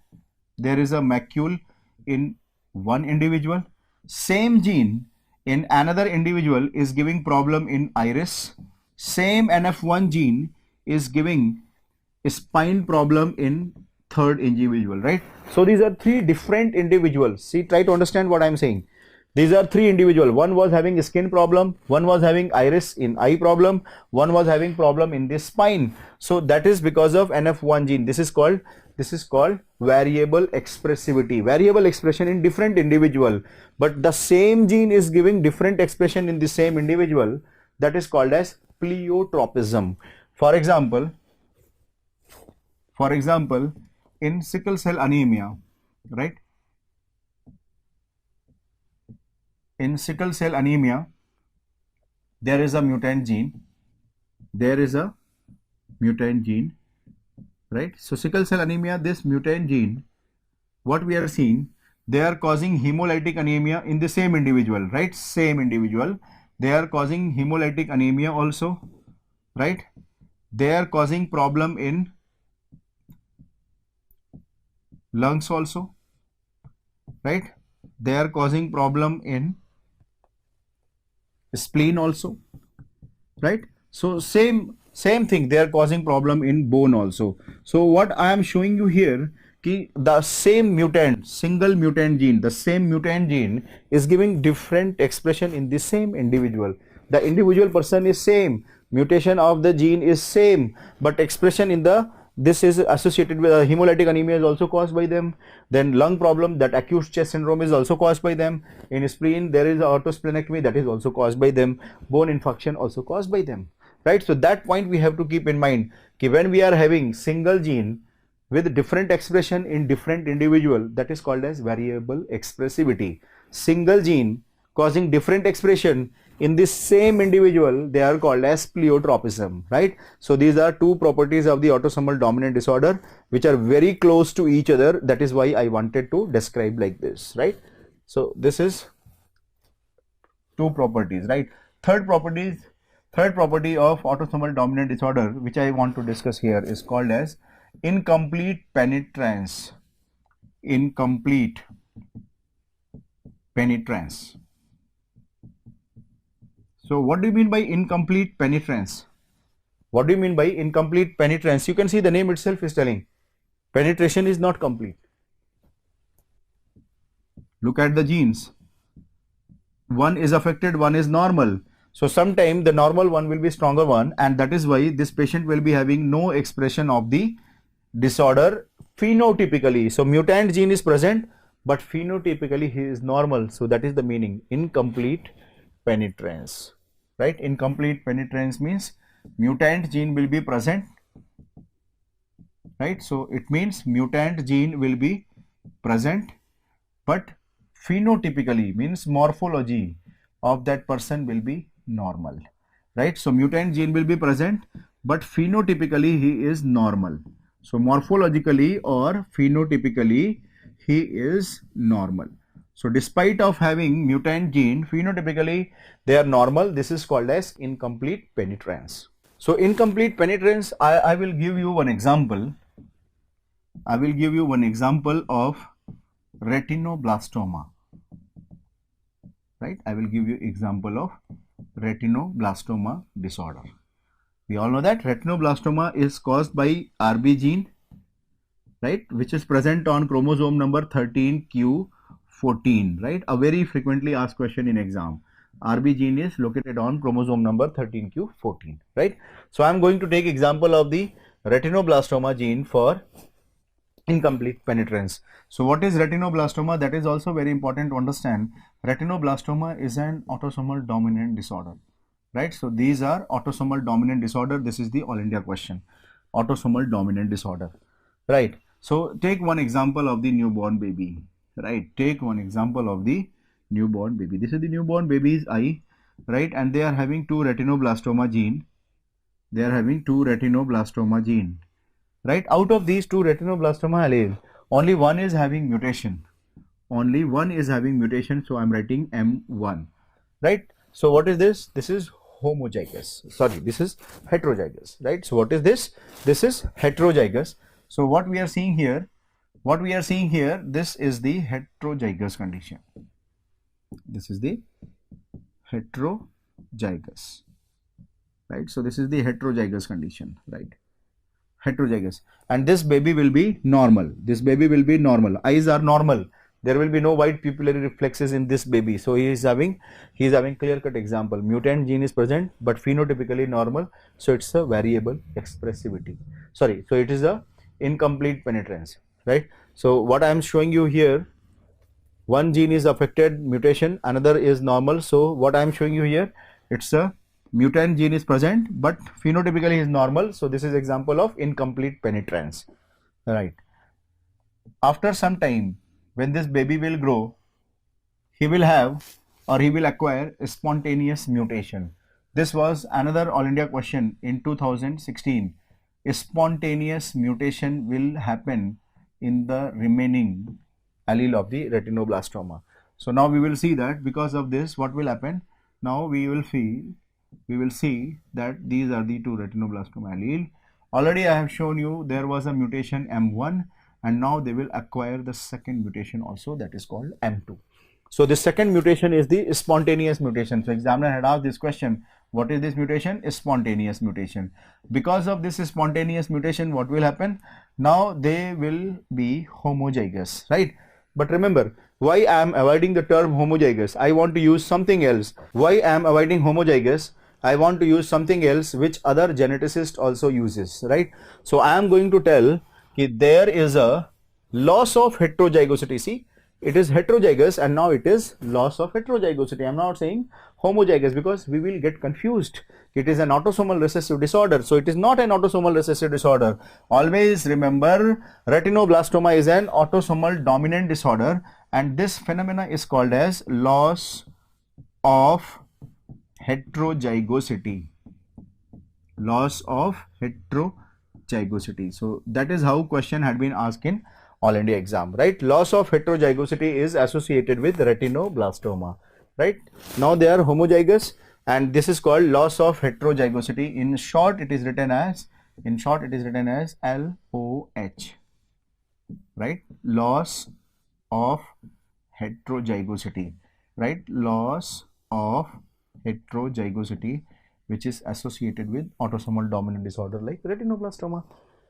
There is a macule in one individual. Same gene in another individual is giving problem in iris. Same NF1 gene is giving spine problem in third individual, right? So these are three different individuals. See, try to understand what I am saying. These are three individuals. One was having a skin problem, one was having iris in eye problem, one was having problem in the spine. So that is because of NF1 gene. This is called variable expressivity, variable expression in different individual, but the same gene is giving different expression in the same individual. That is called as pleiotropism. For example, in sickle cell anemia, right? In sickle cell anemia, there is a mutant gene. Right? So sickle cell anemia, this mutant gene, what we are seeing, they are causing hemolytic anemia in the same individual, right? Same individual. They are causing hemolytic anemia also, right? They are causing problem in lungs also, right? They are causing problem in spleen also, right? So same thing, they are causing problem in bone also. So what I am showing you here, ki the same mutant, single mutant gene, the same mutant gene is giving different expression in the same individual. The individual person is same, mutation of the gene is same, but expression in this is associated with hemolytic anemia is also caused by them. Then lung problem, that acute chest syndrome is also caused by them. In spleen there is autosplenectomy, that is also caused by them. Bone infarction also caused by them, right? So that point we have to keep in mind, कि when we are having single gene with different expression in different individual, that is called as variable expressivity. Single gene causing different expression in this same individual, they are called as pleiotropism, right? So these are two properties of the autosomal dominant disorder which are very close to each other. That is why I wanted to describe like this, right? So this is two properties, right? Third property of autosomal dominant disorder which I want to discuss here is called as incomplete penetrance. Incomplete penetrance. So what do you mean by incomplete penetrance? What do you mean by incomplete penetrance? You can see the name itself is telling penetration is not complete. Look at the genes. One is affected, one is normal. So sometime the normal one will be stronger one, and that is why this patient will be having no expression of the disorder phenotypically. So mutant gene is present, but phenotypically he is normal. So that is the meaning, incomplete penetrance, right? Incomplete penetrance means mutant gene will be present, right? So it means mutant gene will be present, but phenotypically means morphology of that person will be normal, right? So mutant gene will be present, but phenotypically he is normal. So morphologically or phenotypically he is normal. So despite of having mutant gene, phenotypically they are normal. This is called as incomplete penetrance. So incomplete penetrance, I will give you one example. I will give you one example of retinoblastoma. Right? I will give you example of retinoblastoma disorder. We all know that retinoblastoma is caused by RB gene, right, which is present on chromosome number 13q14, right? A very frequently asked question in exam. RB gene is located on chromosome number 13q14, right? So I am going to take example of the retinoblastoma gene for incomplete penetrance. So what is retinoblastoma? That is also very important to understand. Retinoblastoma is an autosomal dominant disorder, right? So these are autosomal dominant disorder. This is the all India question, autosomal dominant disorder, right? So take one example of the newborn baby, right? Take one example of the newborn baby. This is the newborn baby's eye, right? And they are having two retinoblastoma gene. They are having two retinoblastoma gene, right? Out of these two retinoblastoma allele, only one is having mutation. Only one is having mutation. So I'm writing M1, right? So what is this? This is homozygous. Sorry, this is heterozygous, right? So what is this? This is heterozygous. So what we are seeing here, this is the heterozygous condition. This is the heterozygous, right? So this is the heterozygous condition, right? Heterozygous, and this baby will be normal. This baby will be normal. Eyes are normal. There will be no white pupillary reflexes in this baby. So he is having clear-cut example. Mutant gene is present, but phenotypically normal. So it's a variable expressivity. Sorry. So it is a incomplete penetrance, right? So what I am showing you here, one gene is affected, mutation, another is normal. So what I am showing you here, it's a mutant gene is present, but phenotypically is normal. So this is example of incomplete penetrance, right? After some time, when this baby will grow, he will have or he will acquire a spontaneous mutation. This was another All India question in 2016. A spontaneous mutation will happen in the remaining allele of the retinoblastoma. So now we will see that because of this, what will happen? Now we will see that these are the two retinoblastoma allele. Already I have shown you there was a mutation M1, and now they will acquire the second mutation also, that is called M2. So the second mutation is the spontaneous mutation. So examiner had asked this question, what is this mutation? A spontaneous mutation. Because of this spontaneous mutation, what will happen? Now they will be homozygous, right? But remember, why I am avoiding the term homozygous? I want to use something else. Why I am avoiding homozygous? I want to use something else which other geneticist also uses, right? So I am going to tell that there is a loss of heterozygosity. See, it is heterozygous and now it is loss of heterozygosity. I am not saying homozygous because we will get confused. It is an autosomal recessive disorder. So it is not an autosomal recessive disorder. Always remember, retinoblastoma is an autosomal dominant disorder, and this phenomena is called as loss of heterozygosity. Loss of heterozygosity. So that is how question had been asked in All India exam, right? Loss of heterozygosity is associated with retinoblastoma, right? Now they are homozygous, and this is called loss of heterozygosity. In short, it is written as LOH, right? Loss of heterozygosity, right? Loss of heterozygosity, which is associated with autosomal dominant disorder like retinoblastoma.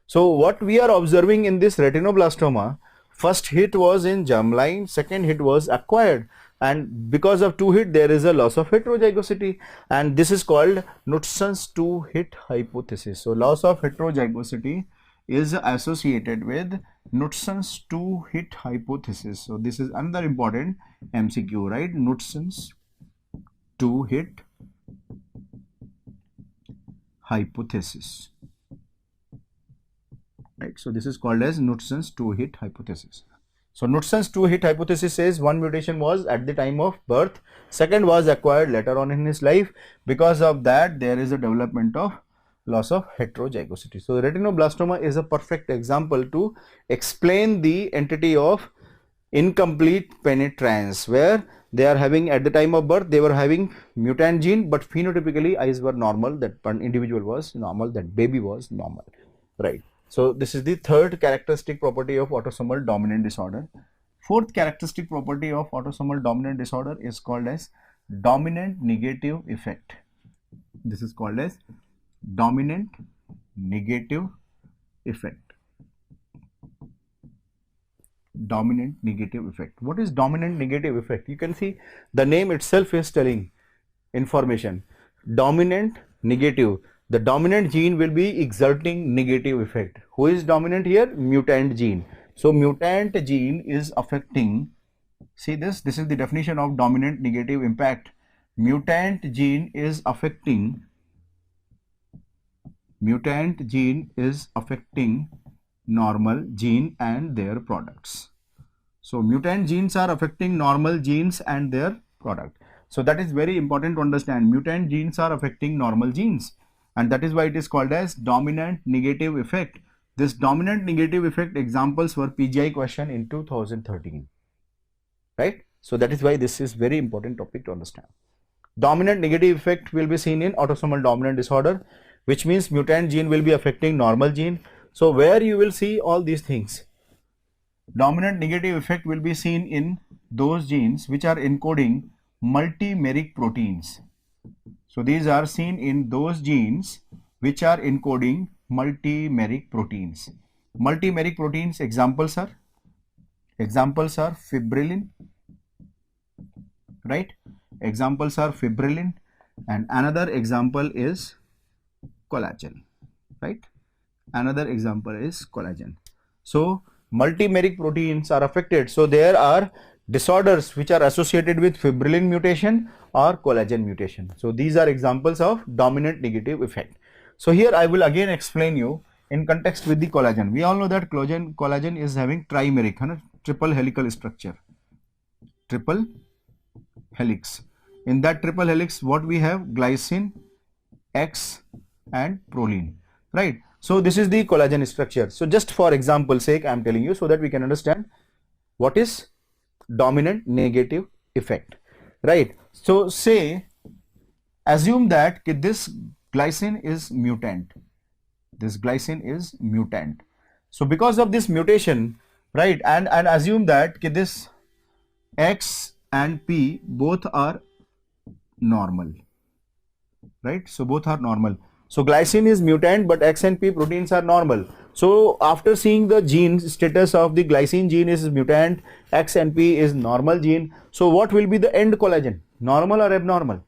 So what we are observing in this retinoblastoma, first hit was in germline, second hit was acquired, and because of two hit there is a loss of heterozygosity, and this is called Knutson's two hit hypothesis. So loss of heterozygosity is associated with Knutson's two hit hypothesis. So this is another important MCQ, right? Knutson's two hit hypothesis, right? So this is called as Knutson's two hit hypothesis. So Knutson's two hit hypothesis says one mutation was at the time of birth, second was acquired later on in his life. Because of that, there is a development of loss of heterozygosity. So retinoblastoma is a perfect example to explain the entity of incomplete penetrance, where they are having at the time of birth they were having mutant gene, but phenotypically eyes were normal, that one individual was normal, that baby was normal, right? So this is the third characteristic property of autosomal dominant disorder. Fourth characteristic property of autosomal dominant disorder is called as dominant negative effect. This is called as dominant negative effect. Dominant negative effect. What is dominant negative effect? You can see the name itself is telling information. Dominant negative. The dominant gene will be exerting negative effect. Who is dominant here? Mutant gene. So mutant gene is affecting, see this is the definition of dominant negative impact. Mutant gene is affecting normal gene and their products. So mutant genes are affecting normal genes and their product. So that is very important to understand. Mutant genes are affecting normal genes, and that is why it is called as dominant negative effect. This dominant negative effect examples were PGI question in 2013, right? So that is why this is very important topic to understand. Dominant negative effect will be seen in autosomal dominant disorder, which means mutant gene will be affecting normal gene. So where you will see all these things, dominant negative effect will be seen in those genes which are encoding multimeric proteins. So these are seen in those genes which are encoding multimeric proteins. Multimeric proteins examples are fibrillin, right? Examples are fibrillin, and another example is collagen, right? Another example is collagen. So multimeric proteins are affected. So there are disorders which are associated with fibrillin mutation or collagen mutation. So these are examples of dominant negative effect. So here I will again explain you in context with the collagen. We all know that collagen is having trimeric, triple helical structure, triple helix. In that triple helix, what we have? Glycine, X and proline, right? So this is the collagen structure. So just for example sake, I am telling you so that we can understand what is dominant negative effect, right? So say, assume that this glycine is mutant. This glycine is mutant. So because of this mutation, right, and assume that this X and P both are normal, right? So both are normal. So glycine is mutant, but X and P proteins are normal. So after seeing the gene status of the glycine gene is mutant, X and P is normal gene. So what will be the end collagen? Normal or abnormal?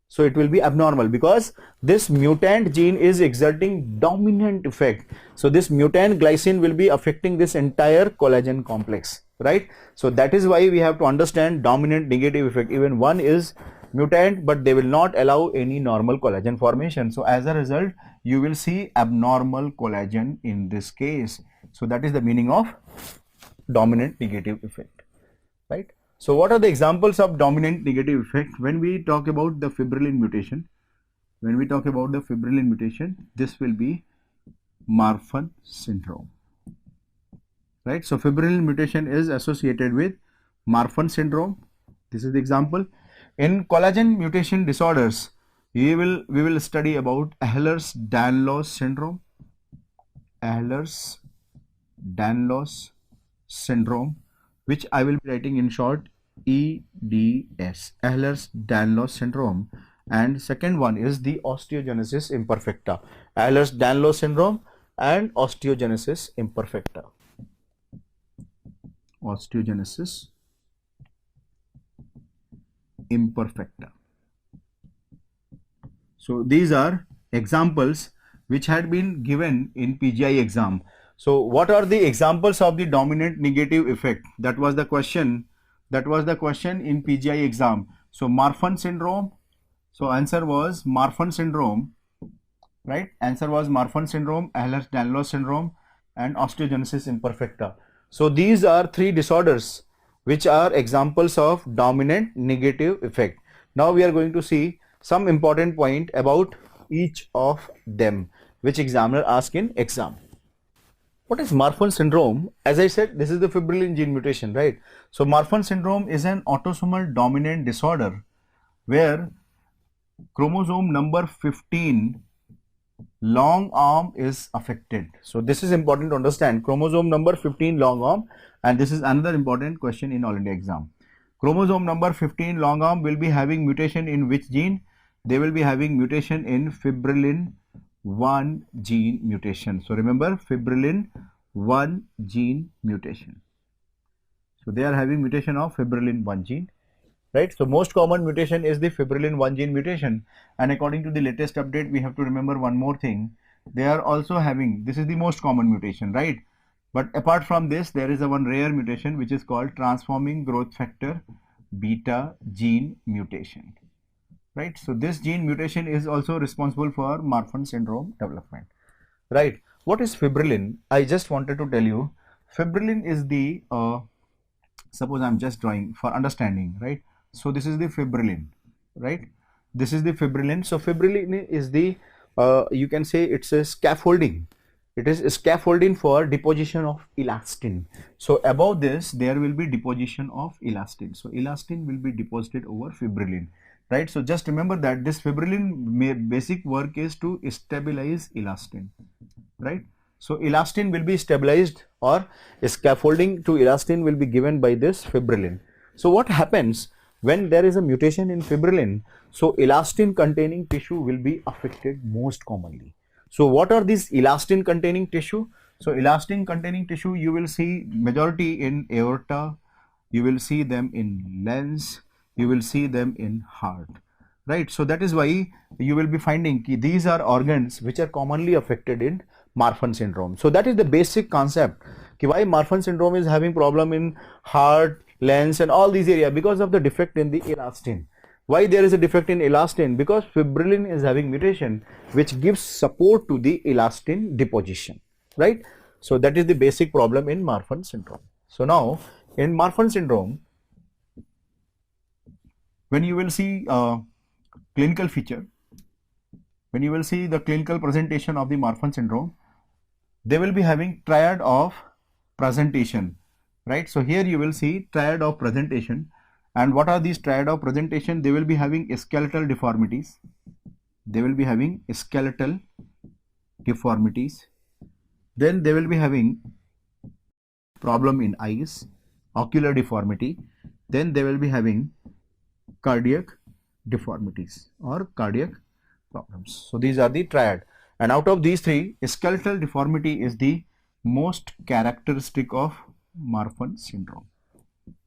So it will be abnormal because this mutant gene is exerting dominant effect. So this mutant glycine will be affecting this entire collagen complex, right? So that is why we have to understand dominant negative effect. Even one is mutant, but they will not allow any normal collagen formation. So as a result, you will see abnormal collagen in this case. So that is the meaning of dominant negative effect, right? So what are the examples of dominant negative effect? When we talk about the fibrillin mutation, this will be Marfan syndrome, right? So fibrillin mutation is associated with Marfan syndrome. This is the example. In collagen mutation disorders, we will study about Ehlers-Danlos syndrome, which I will be writing in short EDS, Ehlers-Danlos syndrome. And second one is the osteogenesis imperfecta, Ehlers-Danlos syndrome and osteogenesis imperfecta. Osteogenesis imperfecta. So these are examples which had been given in PGI exam. So what are the examples of the dominant negative effect? That was the question. In PGI exam. So Marfan syndrome. So answer was Marfan syndrome, right? Answer was Marfan syndrome, Ehlers-Danlos syndrome and osteogenesis imperfecta. So these are three disorders which are examples of dominant negative effect. Now we are going to see some important point about each of them which examiner asked in exam. What is Marfan syndrome? As I said, this is the fibrillin gene mutation, right? So Marfan syndrome is an autosomal dominant disorder where chromosome number 15 long arm is affected. So this is important to understand. Chromosome number 15 long arm, and this is another important question in All India exam. Chromosome number 15 long arm will be having mutation in which gene? They will be having mutation in fibrillin 1 gene mutation. So remember, fibrillin 1 gene mutation. So they are having mutation of fibrillin 1 gene, right? So most common mutation is the fibrillin 1 gene mutation, and according to the latest update, we have to remember one more thing. They are also having, this is the most common mutation, right? But apart from this, there is a one rare mutation which is called transforming growth factor beta gene mutation, right? So this gene mutation is also responsible for Marfan syndrome development, right? What is fibrillin? I just wanted to tell you, fibrillin is the suppose I'm just drawing for understanding, right? So this is the fibrillin, right? This is the fibrillin. So fibrillin is the you can say it's a scaffolding. It is a scaffolding for deposition of elastin. So above this there will be deposition of elastin. So elastin will be deposited over fibrillin, right? So just remember that this fibrillin basic work is to stabilize elastin, right? So elastin will be stabilized, or scaffolding to elastin will be given by this fibrillin. So what happens when there is a mutation in fibrillin? So elastin containing tissue will be affected most commonly. So what are these elastin containing tissue? So elastin containing tissue you will see majority in aorta, you will see them in lens, you will see them in heart, right? So that is why you will be finding these are organs which are commonly affected in Marfan syndrome. So that is the basic concept why Marfan syndrome is having problem in heart, lens and all these areas, because of the defect in the elastin. Why there is a defect in elastin? Because fibrillin is having mutation which gives support to the elastin deposition, right? So that is the basic problem in Marfan syndrome. So now in Marfan syndrome, when you will see clinical feature, when you will see the clinical presentation of the Marfan syndrome, they will be having triad of presentation, right? So here you will see triad of presentation. And what are these triad of presentation? They will be having skeletal deformities. They will be having skeletal deformities. Then they will be having problem in eyes, ocular deformity. Then they will be having cardiac deformities or cardiac problems. So these are the triad. And out of these three, skeletal deformity is the most characteristic of Marfan syndrome,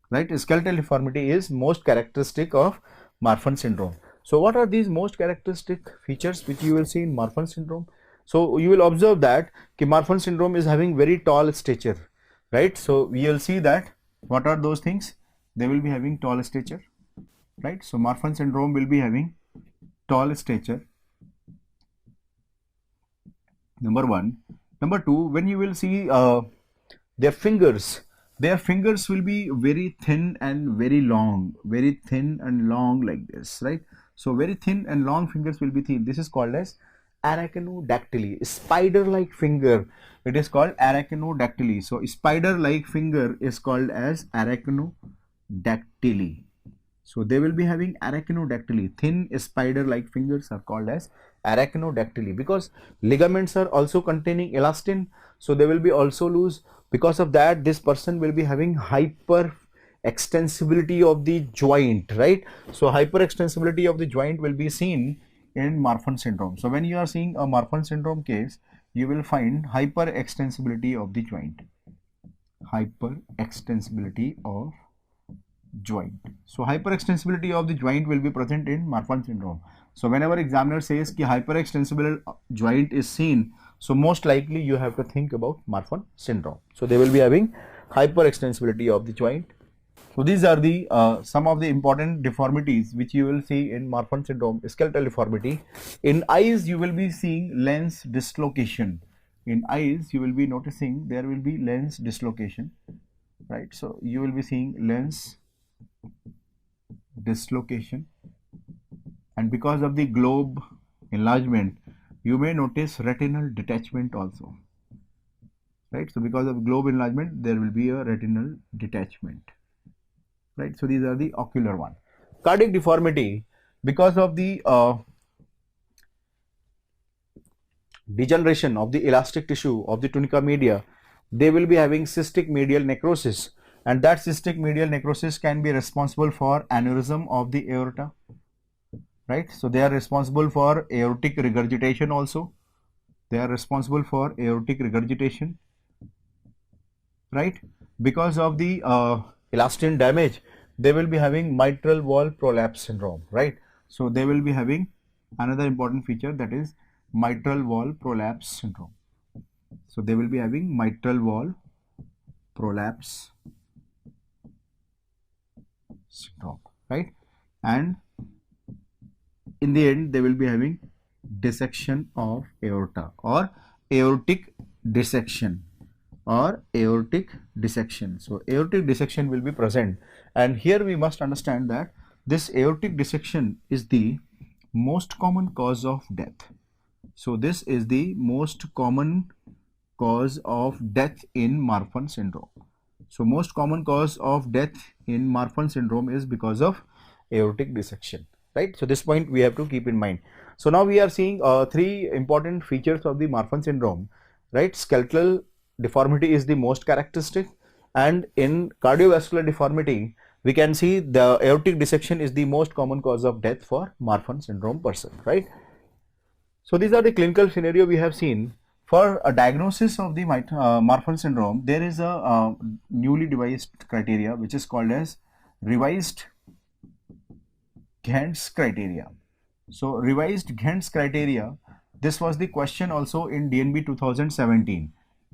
right? Skeletal deformity is most characteristic of Marfan syndrome. So what are these most characteristic features which you will see in Marfan syndrome? So you will observe that Marfan syndrome is having very tall stature, right? So we will see that what are those things? They will be having tall stature, right? So Marfan syndrome will be having tall stature, number one. Number two, when you will see their fingers will be very thin and very long, very thin and long like this, right? So very thin and long fingers will be thin. This is called as arachnodactyly, spider-like finger. It is called arachnodactyly. So spider-like finger is called as arachnodactyly. So they will be having arachnodactyly. Thin spider-like fingers are called as arachnodactyly, because ligaments are also containing elastin. So they will be also loose. Because of that, this person will be having hyper extensibility of the joint, right? So hyper extensibility of the joint will be seen in Marfan syndrome. So when you are seeing a Marfan syndrome case, you will find hyper extensibility of the joint. Hyper extensibility of joint. So hyperextensibility of the joint will be present in Marfan syndrome. So whenever examiner says ki hyperextensible joint is seen, so most likely you have to think about Marfan syndrome. So they will be having hyperextensibility of the joint. So these are the some of the important deformities which you will see in Marfan syndrome. Skeletal deformity. In eyes you will be seeing lens dislocation. In eyes you will be noticing there will be lens dislocation, right? So you will be seeing lens dislocation, and because of the globe enlargement you may notice retinal detachment also. right? So because of globe enlargement, there will be a retinal detachment, right? So these are the ocular one. Cardiac deformity, because of the degeneration of the elastic tissue of the tunica media, they will be having cystic medial necrosis, and that cystic medial necrosis can be responsible for aneurysm of the aorta, right? So they are responsible for aortic regurgitation also. They are responsible for aortic regurgitation, right? Because of the elastin damage, they will be having mitral wall prolapse syndrome, right? So they will be having another important feature, that is mitral wall prolapse syndrome. So they will be having mitral wall prolapse syndrome, right? And in the end, they will be having dissection of aorta or aortic dissection or aortic dissection. So aortic dissection will be present, and here we must understand that this aortic dissection is the most common cause of death. So this is the most common cause of death in Marfan syndrome. So most common cause of death in Marfan syndrome is because of aortic dissection, right? So this point we have to keep in mind. So now we are seeing three important features of the Marfan syndrome, right? Skeletal deformity is the most characteristic, and in cardiovascular deformity we can see the aortic dissection is the most common cause of death for Marfan syndrome person, right? So these are the clinical scenario we have seen. For a diagnosis of the Marfan syndrome, there is a newly devised criteria which is called as revised Ghent's criteria. So revised Ghent's criteria, this was the question also in DNB 2017,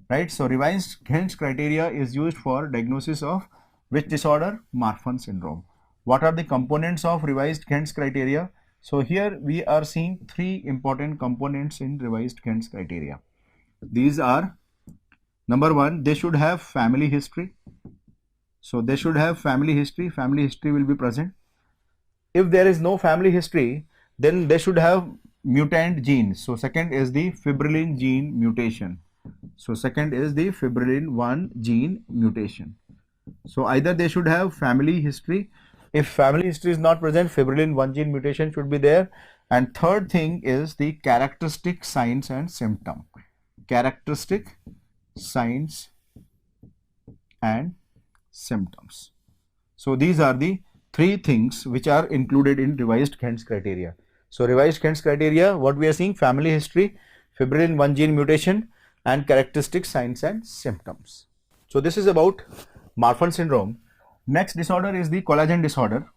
right? So revised Ghent's criteria is used for diagnosis of which disorder? Marfan syndrome. What are the components of revised Ghent's criteria? So here we are seeing three important components in revised Ghent's criteria. These are, number one, they should have family history. So they should have family history will be present. If there is no family history, then they should have mutant genes. So second is the fibrillin gene mutation. So second is the fibrillin 1 gene mutation. So either they should have family history. If family history is not present, fibrillin 1 gene mutation should be there. And third thing is the characteristic signs and symptom. Characteristic signs and symptoms. So these are the three things which are included in revised Ghent's criteria. So revised Ghent's criteria, what we are seeing, family history, fibrillin 1 gene mutation, and characteristic signs and symptoms. So this is about Marfan syndrome. Next disorder is the collagen disorder.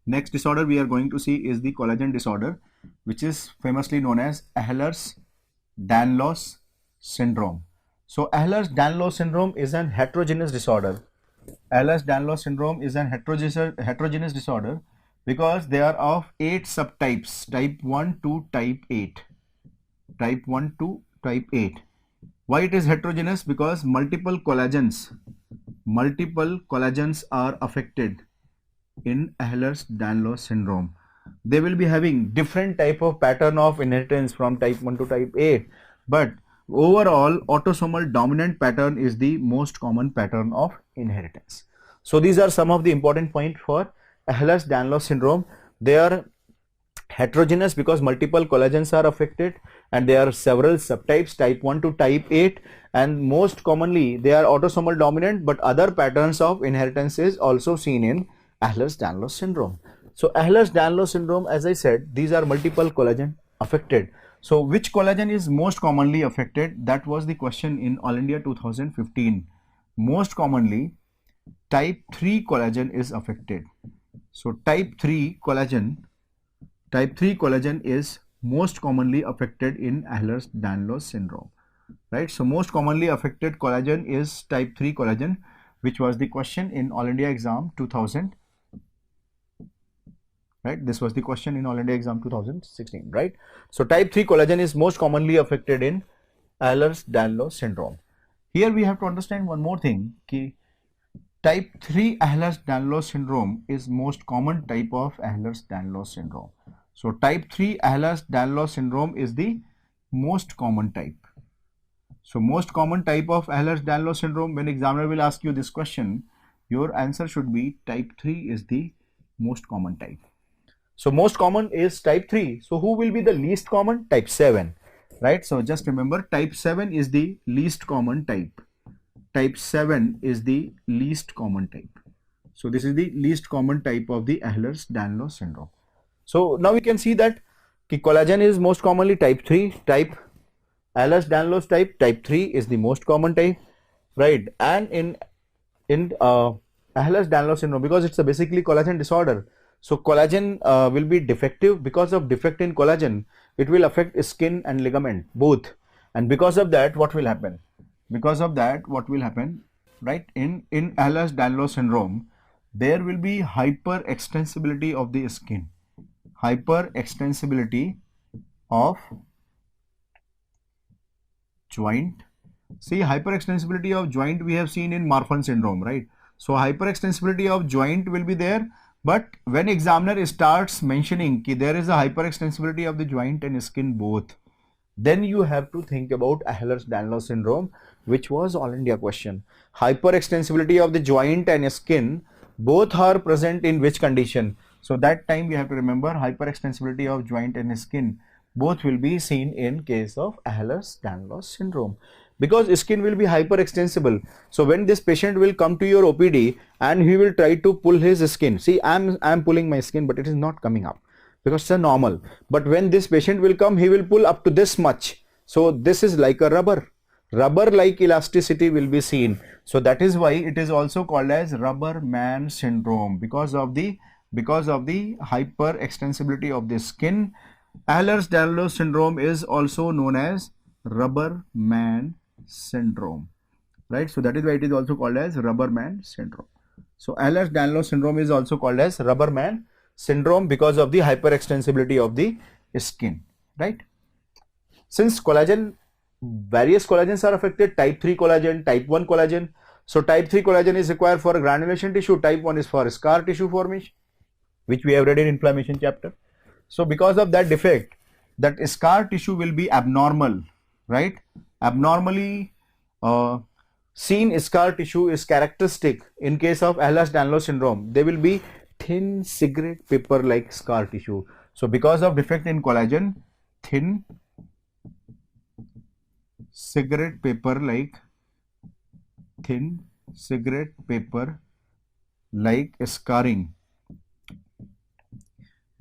Next disorder we are going to see is the collagen disorder, which is famously known as Ehlers-Danlos syndrome. So Ehlers-Danlos syndrome is an heterogeneous disorder. Ehlers-Danlos syndrome is an heterogeneous disorder because there are of 8 subtypes, type 1 to type 8. Type 1 to type 8. Why it is heterogeneous? Because multiple collagens are affected in Ehlers-Danlos syndrome. They will be having different type of pattern of inheritance from type 1 to type 8, but overall autosomal dominant pattern is the most common pattern of inheritance. So these are some of the important points for Ehlers-Danlos syndrome. They are heterogeneous because multiple collagens are affected, and there are several subtypes, type 1 to type 8, and most commonly they are autosomal dominant, but other patterns of inheritance is also seen in Ehlers-Danlos syndrome. So Ehlers-Danlos syndrome, as I said, these are multiple collagen affected. So which collagen is most commonly affected? That was the question in All India 2015. Most commonly type 3 collagen is affected. So type 3 collagen is most commonly affected in Ehlers-Danlos syndrome, right? So most commonly affected collagen is type 3 collagen, which was the question in All India exam 2000, right? This was the question in All India exam 2016, right? So type 3 collagen is most commonly affected in Ehlers-Danlos syndrome. Here we have to understand one more thing, ki type 3 Ehlers-Danlos syndrome is most common type of Ehlers-Danlos syndrome. So type 3 Ehlers-Danlos syndrome is the most common type. So most common type of Ehlers-Danlos syndrome, when examiner will ask you this question, your answer should be type 3 is the most common type. So most common is type 3. So who will be the least common? Type 7, right? So just remember, type 7 is the least common type. Type 7 is the least common type. So this is the least common type of the Ehlers-Danlos syndrome. So now we can see that collagen is most commonly type 3 type. Ehlers-Danlos type 3 is the most common type, right? And in Ehlers-Danlos syndrome, because it's a basically collagen disorder, so collagen will be defective. Because of defect in collagen, it will affect skin and ligament both, and because of that, what will happen? Right? In Ehlers-Danlos syndrome, there will be hyperextensibility of the skin, hyperextensibility of joint. See, hyperextensibility of joint we have seen in Marfan syndrome, right? So hyperextensibility of joint will be there, but when examiner starts mentioning that there is a hyperextensibility of the joint and skin both, then you have to think about Ehlers-Danlos syndrome, which was all India question. Hyperextensibility of the joint and skin both are present in which condition? So that time we have to remember hyperextensibility of joint and skin both will be seen in case of Ehlers-Danlos syndrome, because skin will be hyperextensible. So when this patient will come to your OPD and he will try to pull his skin, see, I'm pulling my skin, but it is not coming up because it's a normal. But when this patient will come, he will pull up to this much. So this is like a rubber like elasticity will be seen. So that is why it is also called as rubber man syndrome, because of the hyperextensibility of the skin. Ehlers-Danlos syndrome is also known as rubber man syndrome, right? So that is why it is also called as rubber man syndrome. So Ehlers-Danlos syndrome is also called as rubber man syndrome because of the hyperextensibility of the skin, right? Since various collagens are affected, type 3 collagen, type 1 collagen. So type 3 collagen is required for granulation tissue, type 1 is for scar tissue formation, which we have read in inflammation chapter. So because of that defect, that scar tissue will be abnormal, right? Abnormally seen scar tissue is characteristic in case of Ehlers-Danlos syndrome. They will be thin cigarette paper like scar tissue. So because of defect in collagen, thin cigarette paper like scarring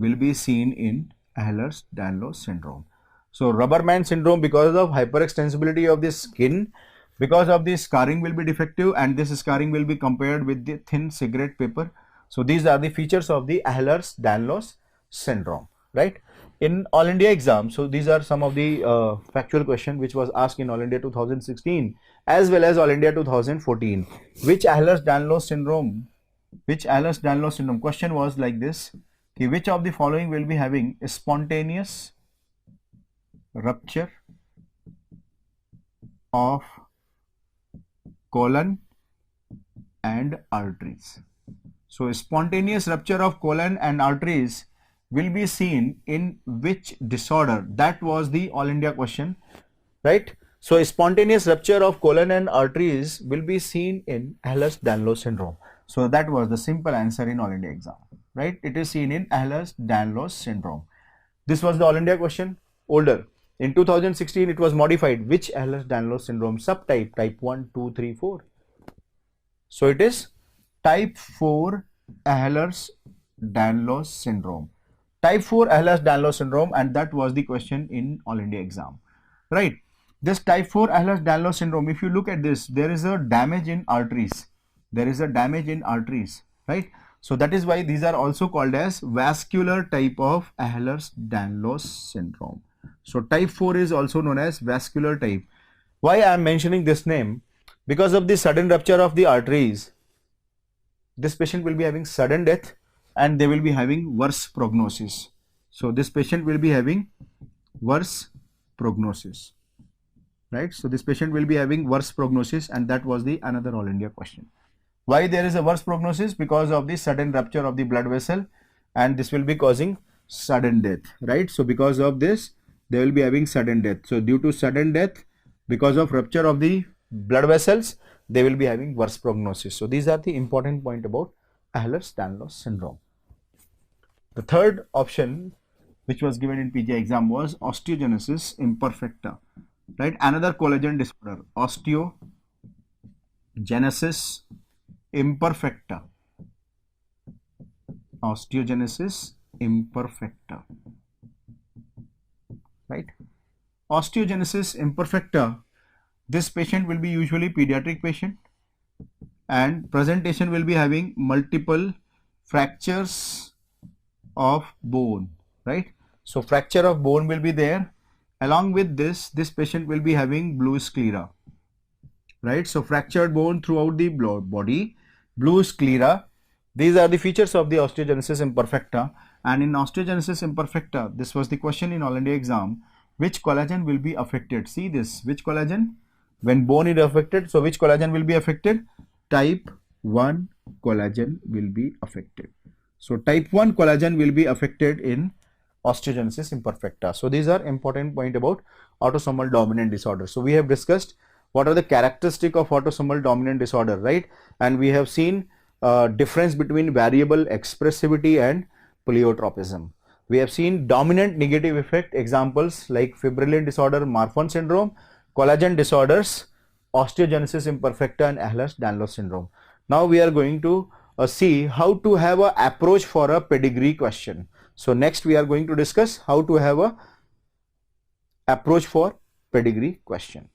will be seen in Ehlers-Danlos syndrome. So rubber man syndrome because of hyperextensibility of the skin, because of the scarring will be defective, and this scarring will be compared with the thin cigarette paper. So these are the features of the Ehlers-Danlos syndrome, right? In All India exam, so these are some of the factual question which was asked in All India 2016 as well as All India 2014. Which Ehlers-Danlos syndrome question was like this: which of the following will be having a spontaneous rupture of colon and arteries? So spontaneous rupture of colon and arteries will be seen in which disorder? That was the All India question, right? So spontaneous rupture of colon and arteries will be seen in Ehlers-Danlos syndrome. So that was the simple answer in All India exam, right? It is seen in Ehlers-Danlos syndrome. This was the All India question, older. In 2016, it was modified. Which Ehlers-Danlos syndrome subtype? Type 1, 2, 3, 4. So it is type 4 Ehlers-Danlos syndrome. Type 4 Ehlers-Danlos syndrome, and that was the question in All India exam, right? This type 4 Ehlers-Danlos syndrome, if you look at this, there is a damage in arteries. Right? So that is why these are also called as vascular type of Ehlers-Danlos syndrome. So type 4 is also known as vascular type. Why I am mentioning this name? Because of the sudden rupture of the arteries, this patient will be having sudden death and they will be having worse prognosis. So this patient will be having worse prognosis, right? So this patient will be having worse prognosis, and that was the another All India question. Why there is a worse prognosis? Because of the sudden rupture of the blood vessel, and this will be causing sudden death, right? So because of this, they will be having sudden death. So due to sudden death, Because of rupture of the blood vessels, they will be having worse prognosis. So these are the important point about Ehlers-Danlos syndrome. The third option which was given in PG exam was osteogenesis imperfecta, right? Another collagen disorder, osteogenesis imperfecta, osteogenesis imperfecta, right? Osteogenesis imperfecta, this patient will be usually pediatric patient, and presentation will be having multiple fractures of bone, right? So fracture of bone will be there. Along with this patient will be having blue sclera, right? So fractured bone throughout the body, blue sclera. These are the features of the osteogenesis imperfecta. And in osteogenesis imperfecta, this was the question in All India exam, which collagen will be affected? See this, which collagen? When bone is affected, so which collagen will be affected? Type 1 collagen will be affected. So type 1 collagen will be affected in osteogenesis imperfecta. So these are important point about autosomal dominant disorder. So we have discussed what are the characteristic of autosomal dominant disorder, right? And we have seen difference between variable expressivity and pleiotropism. We have seen dominant negative effect examples like fibrillar disorder, Marfan syndrome, collagen disorders, osteogenesis imperfecta, and Ehlers-Danlos syndrome. Now we are going to see how to have a approach for a pedigree question. So next we are going to discuss how to have a approach for pedigree question.